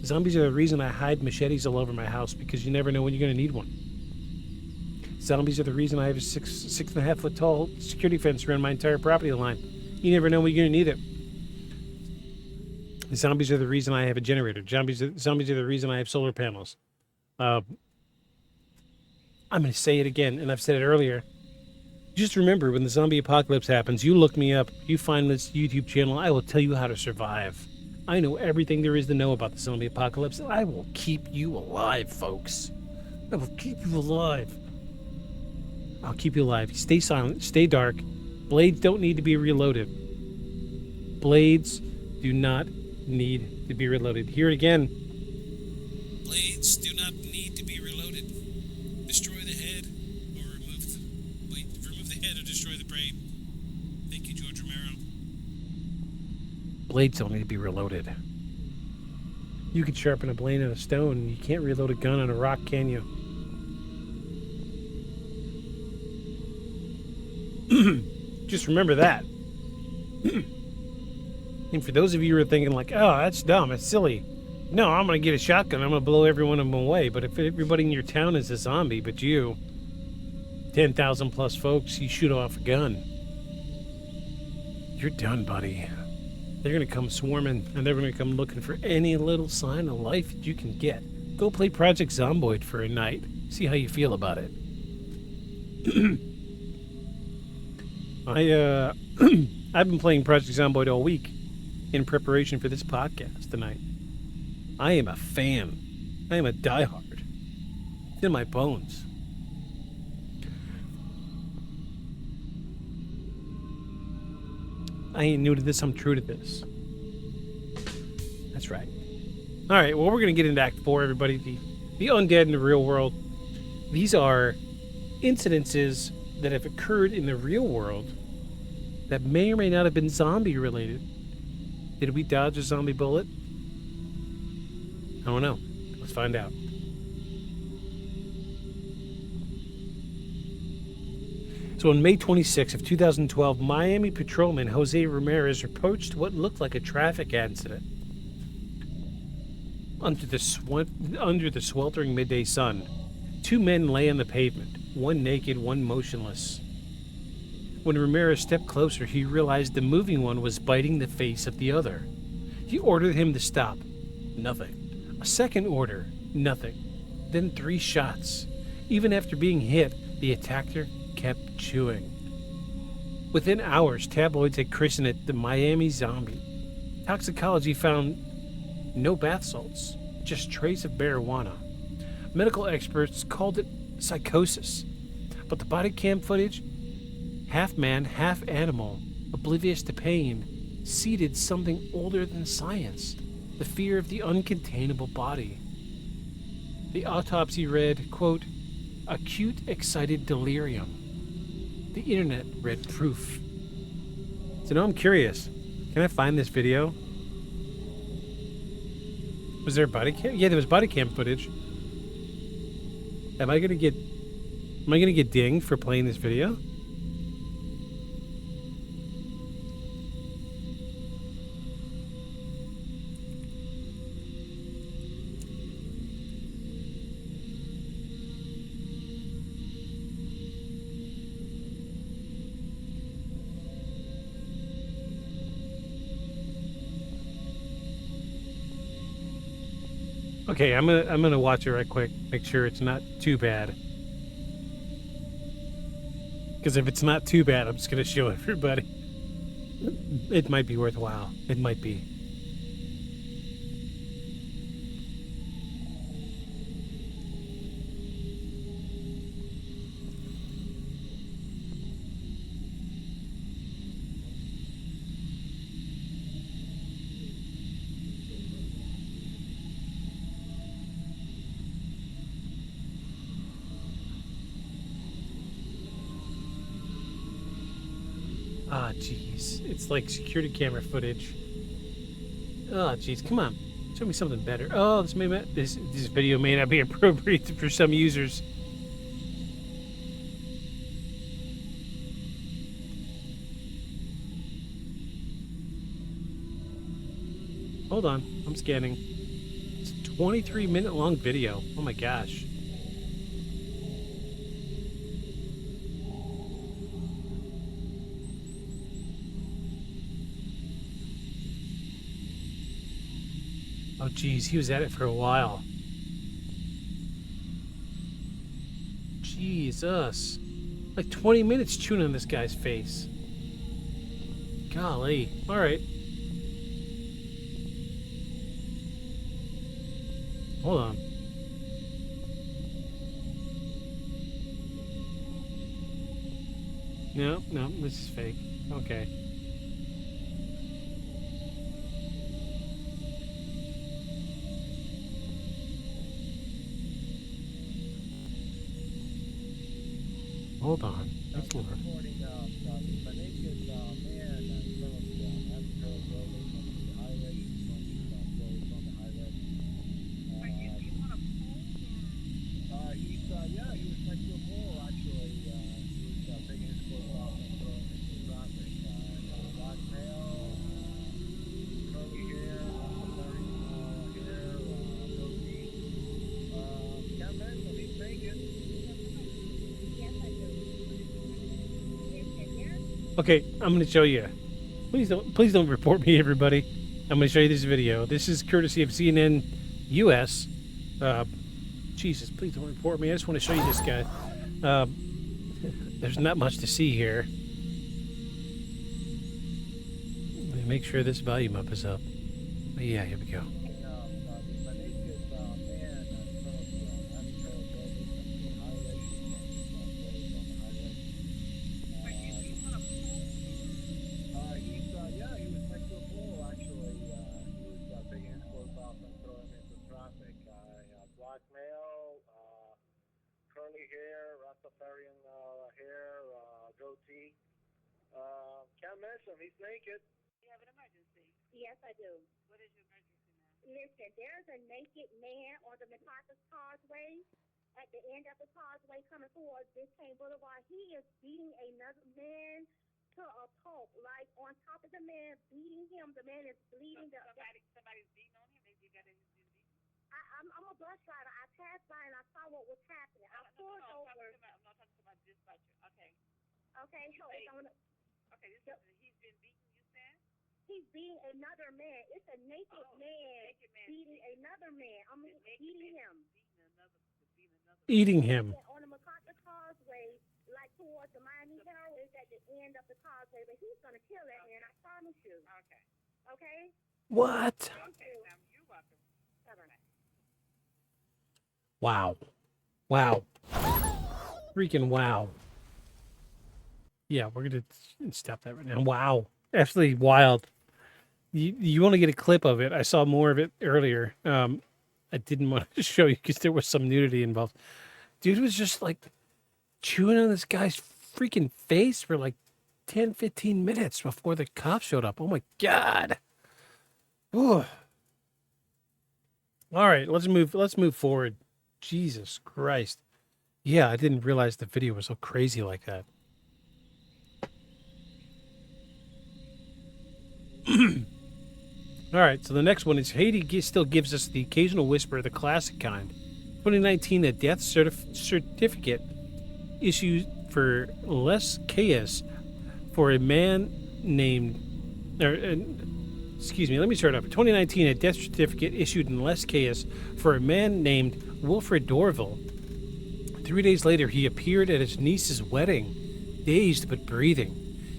Zombies are the reason I hide machetes all over my house, because you never know when you're going to need one. Zombies are the reason I have a 6.5 foot tall security fence around my entire property line. You never know when you're going to need it. Zombies are the reason I have a generator. Zombies are the reason I have solar panels. I'm going to say it again, and I've said it earlier. Just remember, when the zombie apocalypse happens, you look me up, you find this YouTube channel, I will tell you how to survive. I know everything there is to know about the zombie apocalypse, and I will keep you alive, folks. I will keep you alive. I'll keep you alive. Stay silent. Stay dark. Blades don't need to be reloaded. Blades do not need to be reloaded. Hear it again. Blades do not need to be reloaded. Destroy the head or remove the head or destroy the brain. Thank you, George Romero. Blades don't need to be reloaded. You could sharpen a blade on a stone. You can't reload a gun on a rock, can you? Just remember that. And for those of you who are thinking like, oh, that's dumb, it's silly. No, I'm going to get a shotgun. I'm going to blow every one of them away. But if everybody in your town is a zombie, but you, 10,000 plus folks, you shoot off a gun. You're done, buddy. They're going to come swarming, and they're going to come looking for any little sign of life that you can get. Go play Project Zomboid for a night. See how you feel about it. I've been playing Project Zomboid all week in preparation for this podcast tonight. I am a fan. I am a diehard. It's in my bones. I ain't new to this, I'm true to this. That's right. Alright, well, we're going to get into Act 4, everybody. The undead in the real world. These are incidences that have occurred in the real world that may or may not have been zombie related. Did we dodge a zombie bullet? I don't know. Let's find out. So on May 26th of 2012, Miami patrolman Jose Ramirez approached what looked like a traffic accident. Under the sweltering midday sun, two men lay on the pavement, one naked, one motionless. When Ramirez stepped closer, he realized the moving one was biting the face of the other. He ordered him to stop. Nothing. A second order. Nothing. Then 3 shots. Even after being hit, the attacker kept chewing. Within hours, tabloids had christened it the Miami Zombie. Toxicology found no bath salts, just trace of marijuana. Medical experts called it psychosis. But the body cam footage, half man, half animal, oblivious to pain, seeded something older than science, the fear of the uncontainable body. The autopsy read, quote, acute excited delirium. The internet read proof. So now I'm curious. Can I find this video? Was there body cam? Yeah, there was body cam footage. Am I gonna get dinged for playing this video? Okay, I'm gonna watch it right quick. Make sure it's not too bad. Because if it's not too bad, I'm just gonna show everybody. It might be worthwhile. It might be. Ah, jeez. It's like security camera footage. Oh, jeez. Come on. Show me something better. Oh, this video may not be appropriate for some users. Hold on. I'm scanning. It's a 23-minute long video. Oh my gosh. Oh, geez, he was at it for a while. Jesus. Like 20 minutes chewing on this guy's face. Golly. Alright. Hold on. No, this is fake. Okay. Hold on. Let's look. Okay, I'm going to show you. Please don't report me, everybody. I'm going to show you this video. This is courtesy of CNN US. Jesus, please don't report me. I just want to show you this guy. There's not much to see here. Let me make sure this volume up is up. But yeah, here we go. Curly hair, Rastafarian hair, goatee. Can't miss him. He's naked. You have an emergency? Yes, I do. What is your emergency now? Listen, there's a naked man on the MacArthur Causeway. At the end of the causeway coming towards Biscayne Boulevard, he is beating another man to a pulp. Like on top of the man, beating him. The man is bleeding. Somebody's beating on him? Maybe you got anything to beat? I'm a bus driver. I passed by and I saw what was happening. I pulled over. I'm not talking about dispatcher. Okay. Okay, so it's on the... Okay, he's been beaten, you said? He's beating another man. It's a naked man beating another man. I mean, beating him. Eating him. On the MacArthur Causeway, like towards the Miami Herald, is at the end of the causeway. But he's going to kill that man, I promise you. Okay. Okay? What? Okay, you're welcome. Wow. Wow. Freaking wow. Yeah, we're going to stop that right now. Wow. Absolutely wild. You want to get a clip of it. I saw more of it earlier. I didn't want to show you because there was some nudity involved. Dude was just like chewing on this guy's freaking face for like 10, 15 minutes before the cops showed up. Oh my God. Ooh. All right, let's move forward. Jesus Christ. Yeah, I didn't realize the video was so crazy like that. All right, so the next one is Haiti still gives us the occasional whisper, the classic kind. 2019, a death certificate issued for Les Cayes for a man named... excuse me, let me start up. 2019, a death certificate issued in Les Cayes for a man named Wilfred Dorville. 3 days later, he appeared at his niece's wedding, dazed but breathing.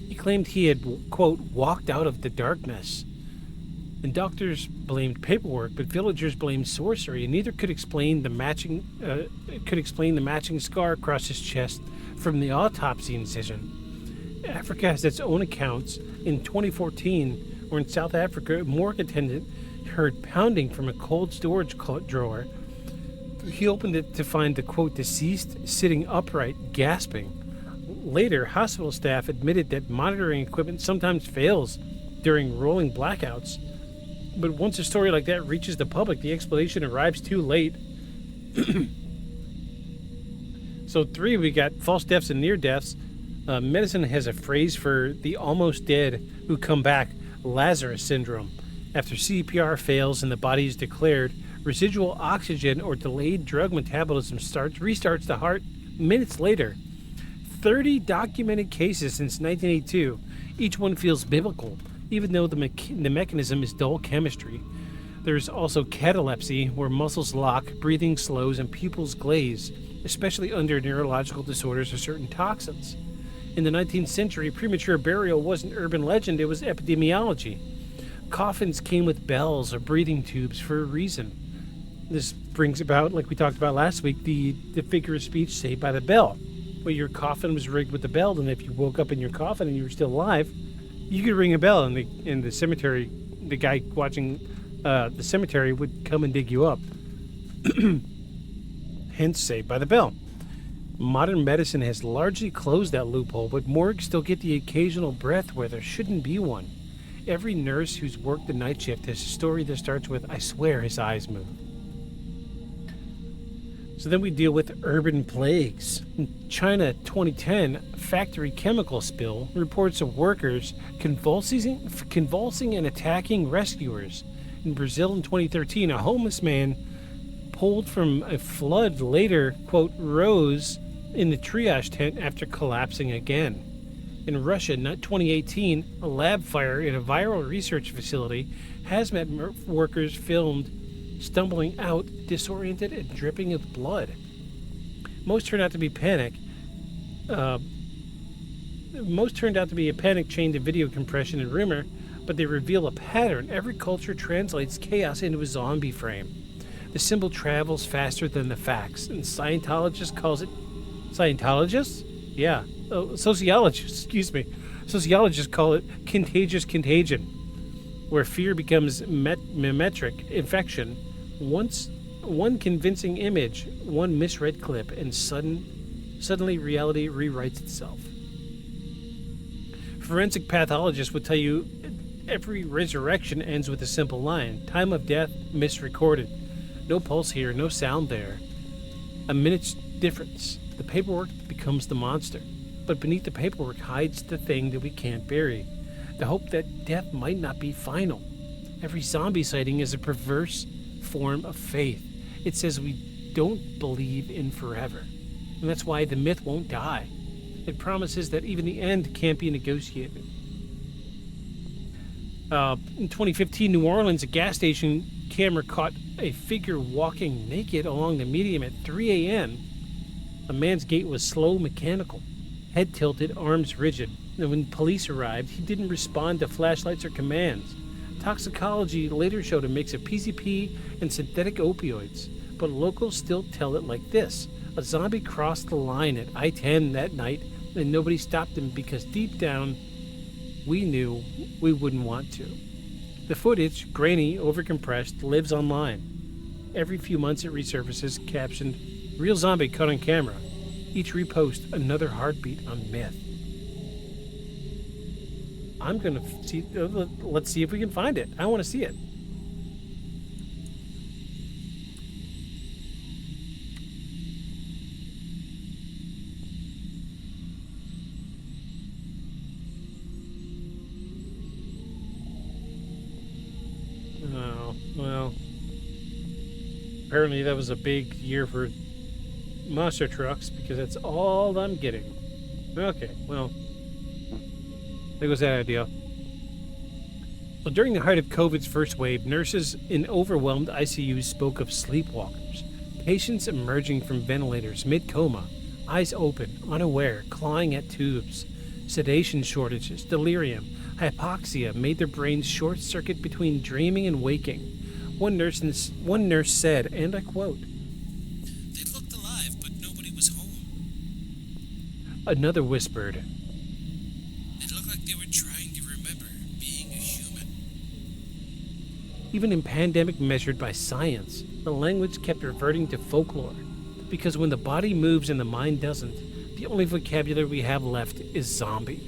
He claimed he had, quote, walked out of the darkness. And doctors blamed paperwork, but villagers blamed sorcery, and neither could explain the matching scar across his chest from the autopsy incision. Africa has its own accounts. In 2014, where in South Africa, a morgue attendant heard pounding from a cold storage drawer. He opened it to find the, quote, deceased sitting upright, gasping. Later, hospital staff admitted that monitoring equipment sometimes fails during rolling blackouts. But once a story like that reaches the public, the explanation arrives too late. So 3, we got false deaths and near deaths. Medicine has a phrase for the almost dead who come back, Lazarus syndrome. After CPR fails and the body is declared, residual oxygen or delayed drug metabolism restarts the heart minutes later. 30 documented cases since 1982. Each one feels biblical, even though the mechanism is dull chemistry. There's also catalepsy, where muscles lock, breathing slows, and pupils glaze, especially under neurological disorders or certain toxins. In the 19th century, premature burial wasn't urban legend, it was epidemiology. Coffins came with bells or breathing tubes for a reason. This brings about, like we talked about last week, the figure of speech Saved by the Bell. Well, your coffin was rigged with a bell, and if you woke up in your coffin and you were still alive, you could ring a bell, and the cemetery, the guy watching the cemetery would come and dig you up. Hence, Saved by the Bell. Modern medicine has largely closed that loophole, but morgues still get the occasional breath where there shouldn't be one. Every nurse who's worked the night shift has a story that starts with, "I swear his eyes move." So then we deal with urban plagues. In China 2010, factory chemical spill, reports of workers convulsing and attacking rescuers. In Brazil in 2013, a homeless man pulled from a flood later, quote, rose in the triage tent after collapsing again. In Russia, in 2018, a lab fire in a viral research facility, hazmat workers filmed stumbling out, disoriented and dripping with blood. Most turned out to be a panic chained to video compression and rumor, but they reveal a pattern. Every culture translates chaos into a zombie frame. The symbol travels faster than the facts, and Scientologists calls it... Scientologists? Yeah. Oh, sociologists call it contagious contagion, where fear becomes mimetic infection. Once one convincing image, one misread clip, and suddenly reality rewrites itself. Forensic pathologists would tell you every resurrection ends with a simple line: time of death misrecorded. No pulse here, no sound there. A minute's difference. The paperwork becomes the monster. But beneath the paperwork hides the thing that we can't bury. The hope that death might not be final. Every zombie sighting is a perverse form of faith. It says we don't believe in forever. And that's why the myth won't die. It promises that even the end can't be negotiated. In 2015, New Orleans, a gas station camera caught a figure walking naked along the median at 3 a.m. A man's gait was slow, mechanical, head tilted, arms rigid. And when police arrived, he didn't respond to flashlights or commands. Toxicology later showed a mix of PCP and synthetic opioids, but locals still tell it like this: a zombie crossed the line at I-10 that night, and nobody stopped him because deep down, we knew we wouldn't want to. The footage, grainy, overcompressed, lives online. Every few months it resurfaces, captioned, "Real zombie caught on camera." Each repost another heartbeat on myth. I'm gonna see. Let's see if we can find it. I want to see it. Oh, well. Apparently that was a big year for monster trucks, because that's all I'm getting. Okay, well, there goes that idea. Well, during the height of COVID's first wave, nurses in overwhelmed ICUs spoke of sleepwalkers, patients emerging from ventilators mid-coma, eyes open, unaware, clawing at tubes. Sedation shortages, delirium, hypoxia made their brains short-circuit between dreaming and waking. One nurse said, and I quote, "They looked alive, but nobody was home." Another whispered, "It looked like they were trying to remember being a human." Even in pandemic measured by science, the language kept reverting to folklore, because when the body moves and the mind doesn't, the only vocabulary we have left is zombie.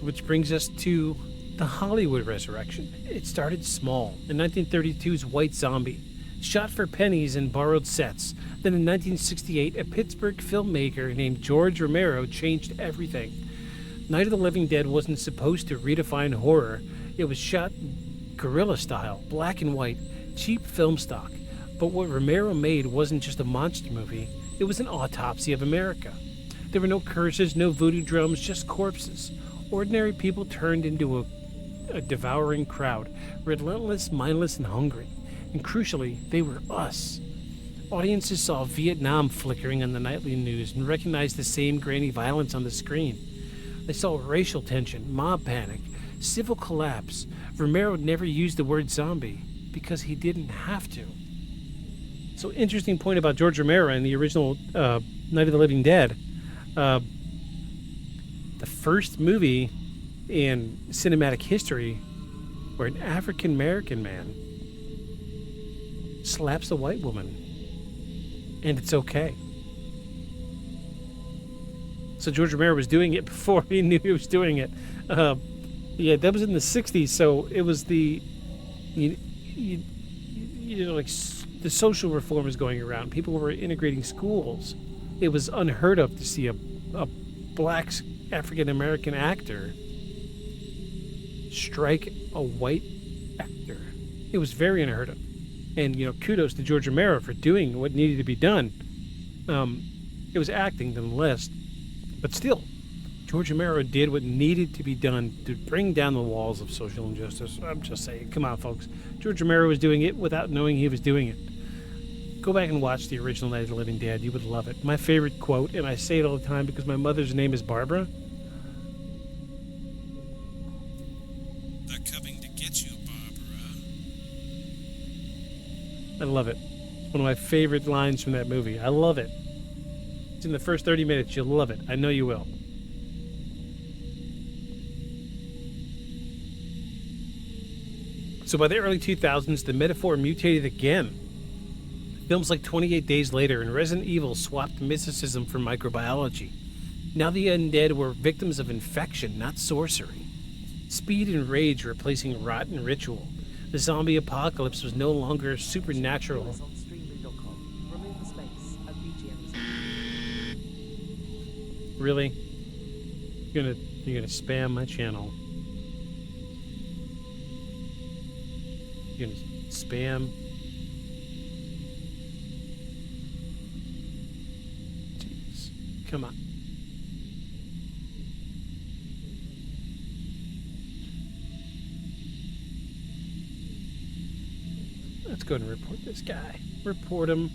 Which brings us to the Hollywood resurrection. It started small. In 1932's White Zombie, shot for pennies and borrowed sets. Then in 1968, a Pittsburgh filmmaker named George Romero changed everything. Night of the Living Dead wasn't supposed to redefine horror. It was shot guerrilla style, black and white, cheap film stock. But what Romero made wasn't just a monster movie, it was an autopsy of America. There were no curses, no voodoo drums, just corpses. Ordinary people turned into a devouring crowd, relentless, mindless, and hungry. And crucially, they were us. Audiences saw Vietnam flickering on the nightly news and recognized the same grainy violence on the screen. They saw racial tension, mob panic, civil collapse. Romero never used the word zombie because he didn't have to. So interesting point about George Romero and the original Night of the Living Dead. The first movie in cinematic history where an African American man slaps a white woman, and it's okay. So George Romero was doing it before he knew he was doing it. Yeah, that was in the 60s, so it was the, like the social reform was going around. People were integrating schools. It was unheard of to see a black African American actor strike a white actor. It was very unheard of. And, kudos to George Romero for doing what needed to be done. It was acting, nonetheless. But still, George Romero did what needed to be done to bring down the walls of social injustice. I'm just saying, come on, folks. George Romero was doing it without knowing he was doing it. Go back and watch the original Night of the Living Dead. You would love it. My favorite quote, and I say it all the time because my mother's name is Barbara. They're coming to get you, Barbara. I love it. It's one of my favorite lines from that movie. I love it. It's in the first 30 minutes. You'll love it. I know you will. So by the early 2000s, the metaphor mutated again. Films like 28 Days Later and Resident Evil swapped mysticism for microbiology. Now the undead were victims of infection, not sorcery. Speed and rage replacing rot and ritual. The zombie apocalypse was no longer supernatural. On streaming.com. Remove the space at BGM's. Really? You're gonna spam my channel. You're gonna spam. Jeez. Come on. Let's go and report this guy. Report him.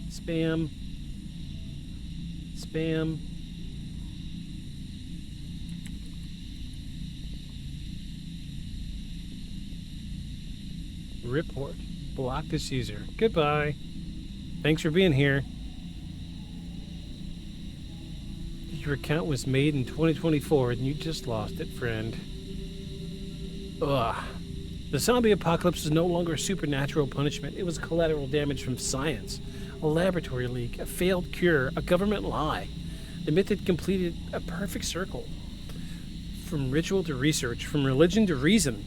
Spam. Spam. Report. Block this user. Goodbye. Thanks for being here. Your account was made in 2024 and you just lost it, friend. Ugh. The zombie apocalypse was no longer a supernatural punishment. It was collateral damage from science, a laboratory leak, a failed cure, a government lie. The myth had completed a perfect circle. From ritual to research, from religion to reason.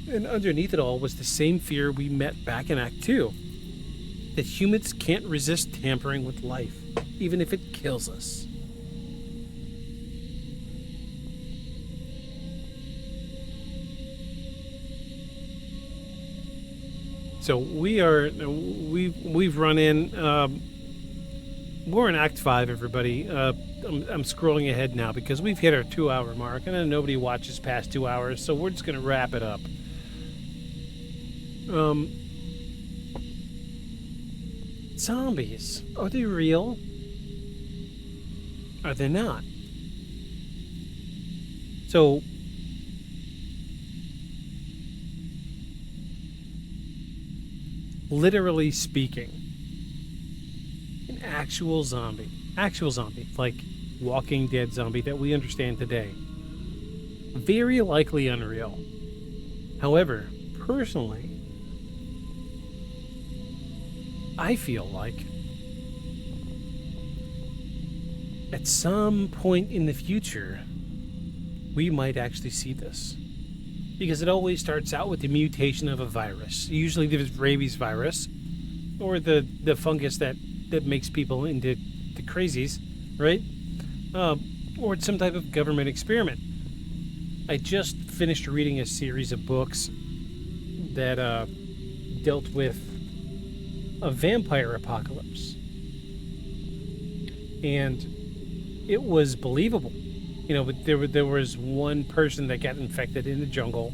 And underneath it all was the same fear we met back in Act 2. That humans can't resist tampering with life, even if it kills us. So we've run in, we're in Act 5, everybody. I'm scrolling ahead now because we've hit our 2-hour mark, and then nobody watches past 2 hours, so we're just going to wrap it up. Zombies, are they real? Are they not? So, literally speaking, an actual zombie, like Walking Dead zombie that we understand today, very likely unreal. However, personally, I feel like at some point in the future, we might actually see this. Because it always starts out with the mutation of a virus. Usually there's rabies virus, or the fungus that makes people into crazies, right? Or it's some type of government experiment. I just finished reading a series of books that dealt with a vampire apocalypse. And it was believable. You know, but there was one person that got infected in the jungle,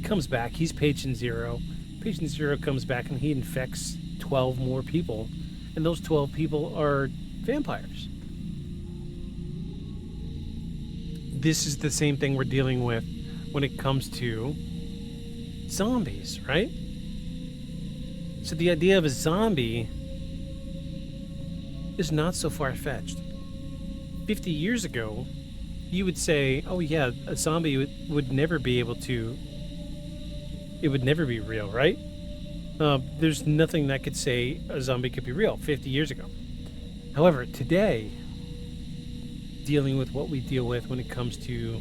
comes back, he's patient zero. Patient zero comes back and he infects 12 more people, and those 12 people are vampires. This is the same thing we're dealing with when it comes to zombies, right? So the idea of a zombie is not so far-fetched. 50 years ago, you would say, oh yeah, a zombie would never be able to... It would never be real, right? There's nothing that could say a zombie could be real 50 years ago. However, today, dealing with what we deal with when it comes to...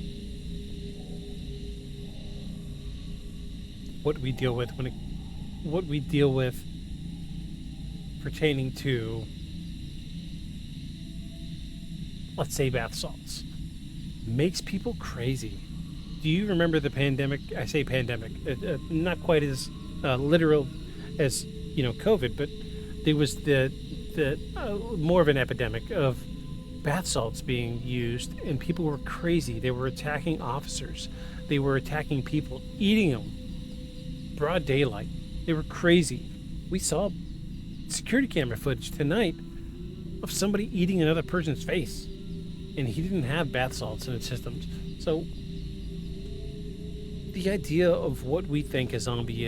What we deal with pertaining to, let's say, bath salts, makes people crazy. Do you remember the pandemic? I say pandemic, not quite as literal as COVID, but there was the more of an epidemic of bath salts being used, and people were crazy. They were attacking officers. They were attacking people, eating them. Broad daylight. They were crazy. We saw security camera footage tonight of somebody eating another person's face, and he didn't have bath salts in his systems. So the idea of what we think a zombie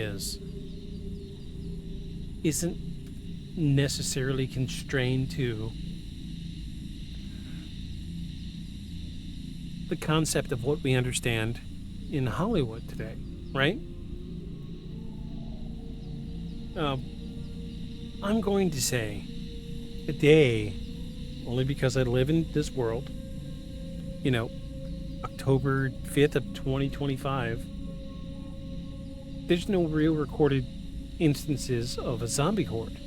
isn't necessarily constrained to the concept of what we understand in Hollywood today, right? I'm going to say today, only because I live in this world, October 5th of 2025, there's no real recorded instances of a zombie horde.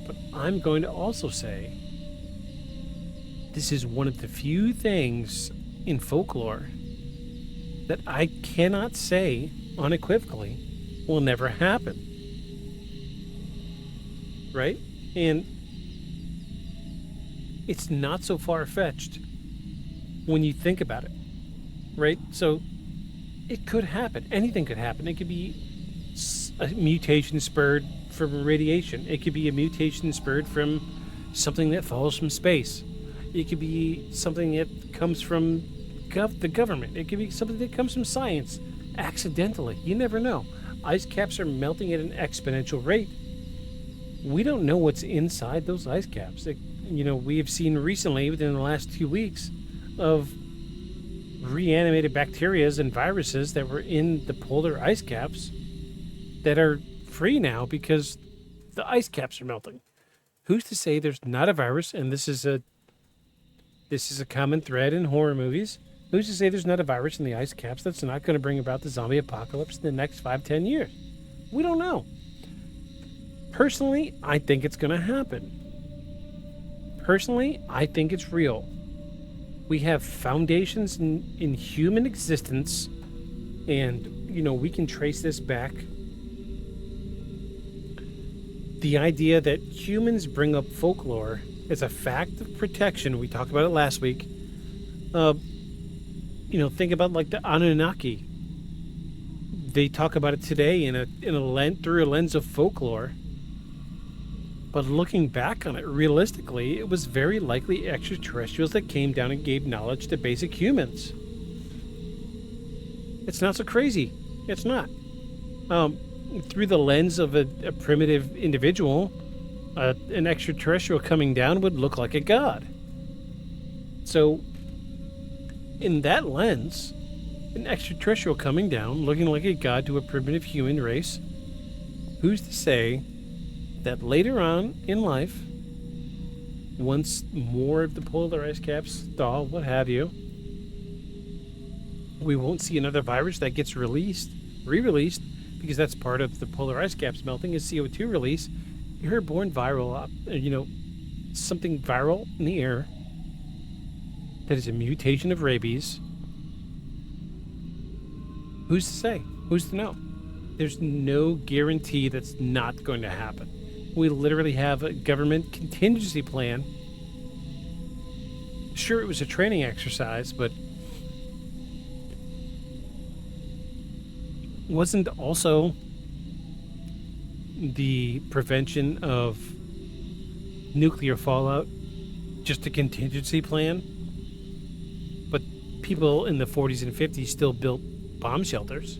But I'm going to also say this is one of the few things in folklore that I cannot say unequivocally will never happen. Right? And it's not so far-fetched when you think about it. Right? So it could happen. Anything could happen. It could be a mutation spurred from radiation. It could be a mutation spurred from something that falls from space. It could be something that comes from the government. It could be something that comes from science accidentally. You never know. Ice caps are melting at an exponential rate. We don't know what's inside those ice caps. We have seen recently, within the last 2 weeks, of reanimated bacteria and viruses that were in the polar ice caps that are free now because the ice caps are melting. Who's to say there's not a virus? And this is a common thread in horror movies. Who's to say there's not a virus in the ice caps that's not going to bring about the zombie apocalypse in the next 5-10 years? We don't know. Personally, I think it's going to happen. Personally, I think it's real. We have foundations in human existence, and, we can trace this back. The idea that humans bring up folklore as a fact of protection, we talked about it last week. Think about like the Anunnaki. They talk about it today through a lens of folklore. But looking back on it realistically, it was very likely extraterrestrials that came down and gave knowledge to basic humans. It's not so crazy. It's not. Through the lens of a primitive individual, an extraterrestrial coming down would look like a god. So, in that lens, an extraterrestrial coming down, looking like a god to a primitive human race, who's to say that later on in life, once more of the polar ice caps thaw, what have you, we won't see another virus that gets re-released, because that's part of the polar ice caps melting is CO2 release. Airborne viral, something viral in the air that is a mutation of rabies. Who's to say? Who's to know? There's no guarantee that's not going to happen. We literally have a government contingency plan. Sure, it was a training exercise, but wasn't also the prevention of nuclear fallout just a contingency plan? But people in the 40s and 50s still built bomb shelters.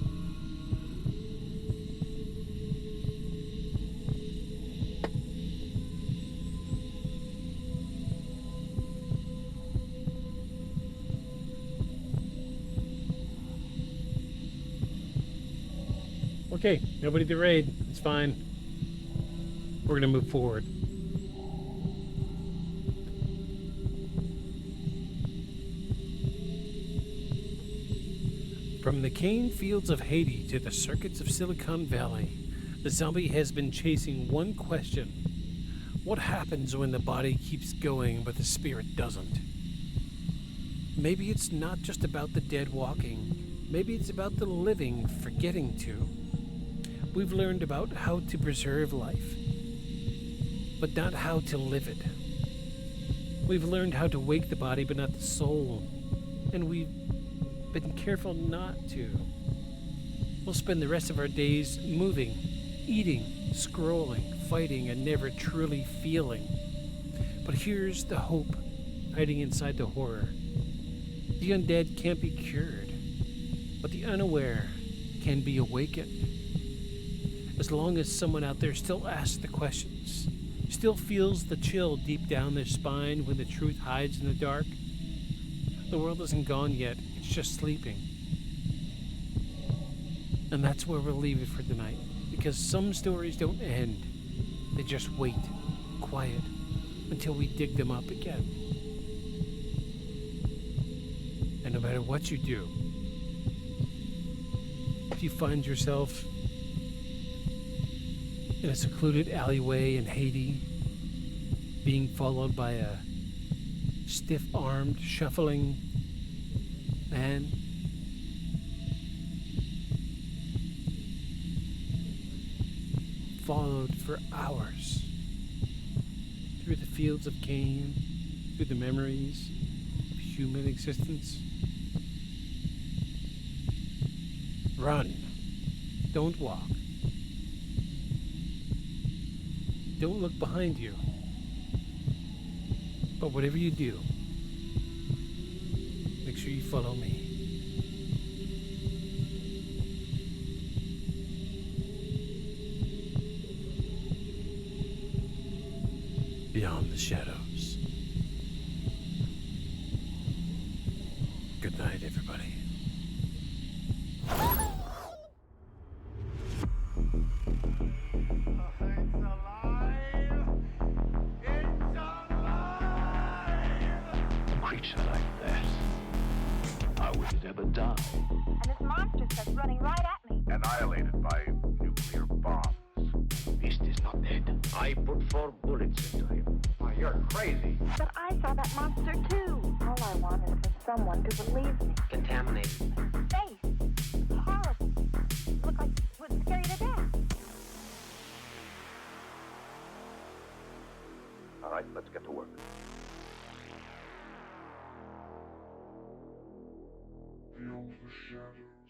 Okay, nobody to raid. It's fine. We're gonna move forward. From the cane fields of Haiti to the circuits of Silicon Valley, the zombie has been chasing one question. What happens when the body keeps going but the spirit doesn't? Maybe it's not just about the dead walking. Maybe it's about the living forgetting to. We've learned about how to preserve life, but not how to live it. We've learned how to wake the body but not the soul, and we've been careful not to. We'll spend the rest of our days moving, eating, scrolling, fighting, and never truly feeling. But here's the hope hiding inside the horror. The undead can't be cured, but the unaware can be awakened. As long as someone out there still asks the questions, still feels the chill deep down their spine when the truth hides in the dark, the world isn't gone yet, it's just sleeping. And that's where we'll leave it for tonight, because some stories don't end. They just wait, quiet, until we dig them up again. And no matter what you do, if you find yourself in a secluded alleyway in Haiti, being followed by a stiff-armed, shuffling man, followed for hours through the fields of cane, through the memories of human existence. Run. Don't walk. Don't look behind you. But whatever you do, make sure you follow me. Beyond the shadows. Good night, everybody. A creature like that, how would it ever die? And this monster starts running right at me. Annihilated by nuclear bombs. Beast is not dead. I put 4 bullets into him. Oh, you're crazy. But I saw that monster too. All I want is for someone to believe me. Contaminated. Face. Horrible. Look like it would scare you to death. All right, let's get to work. Beyond the shadows.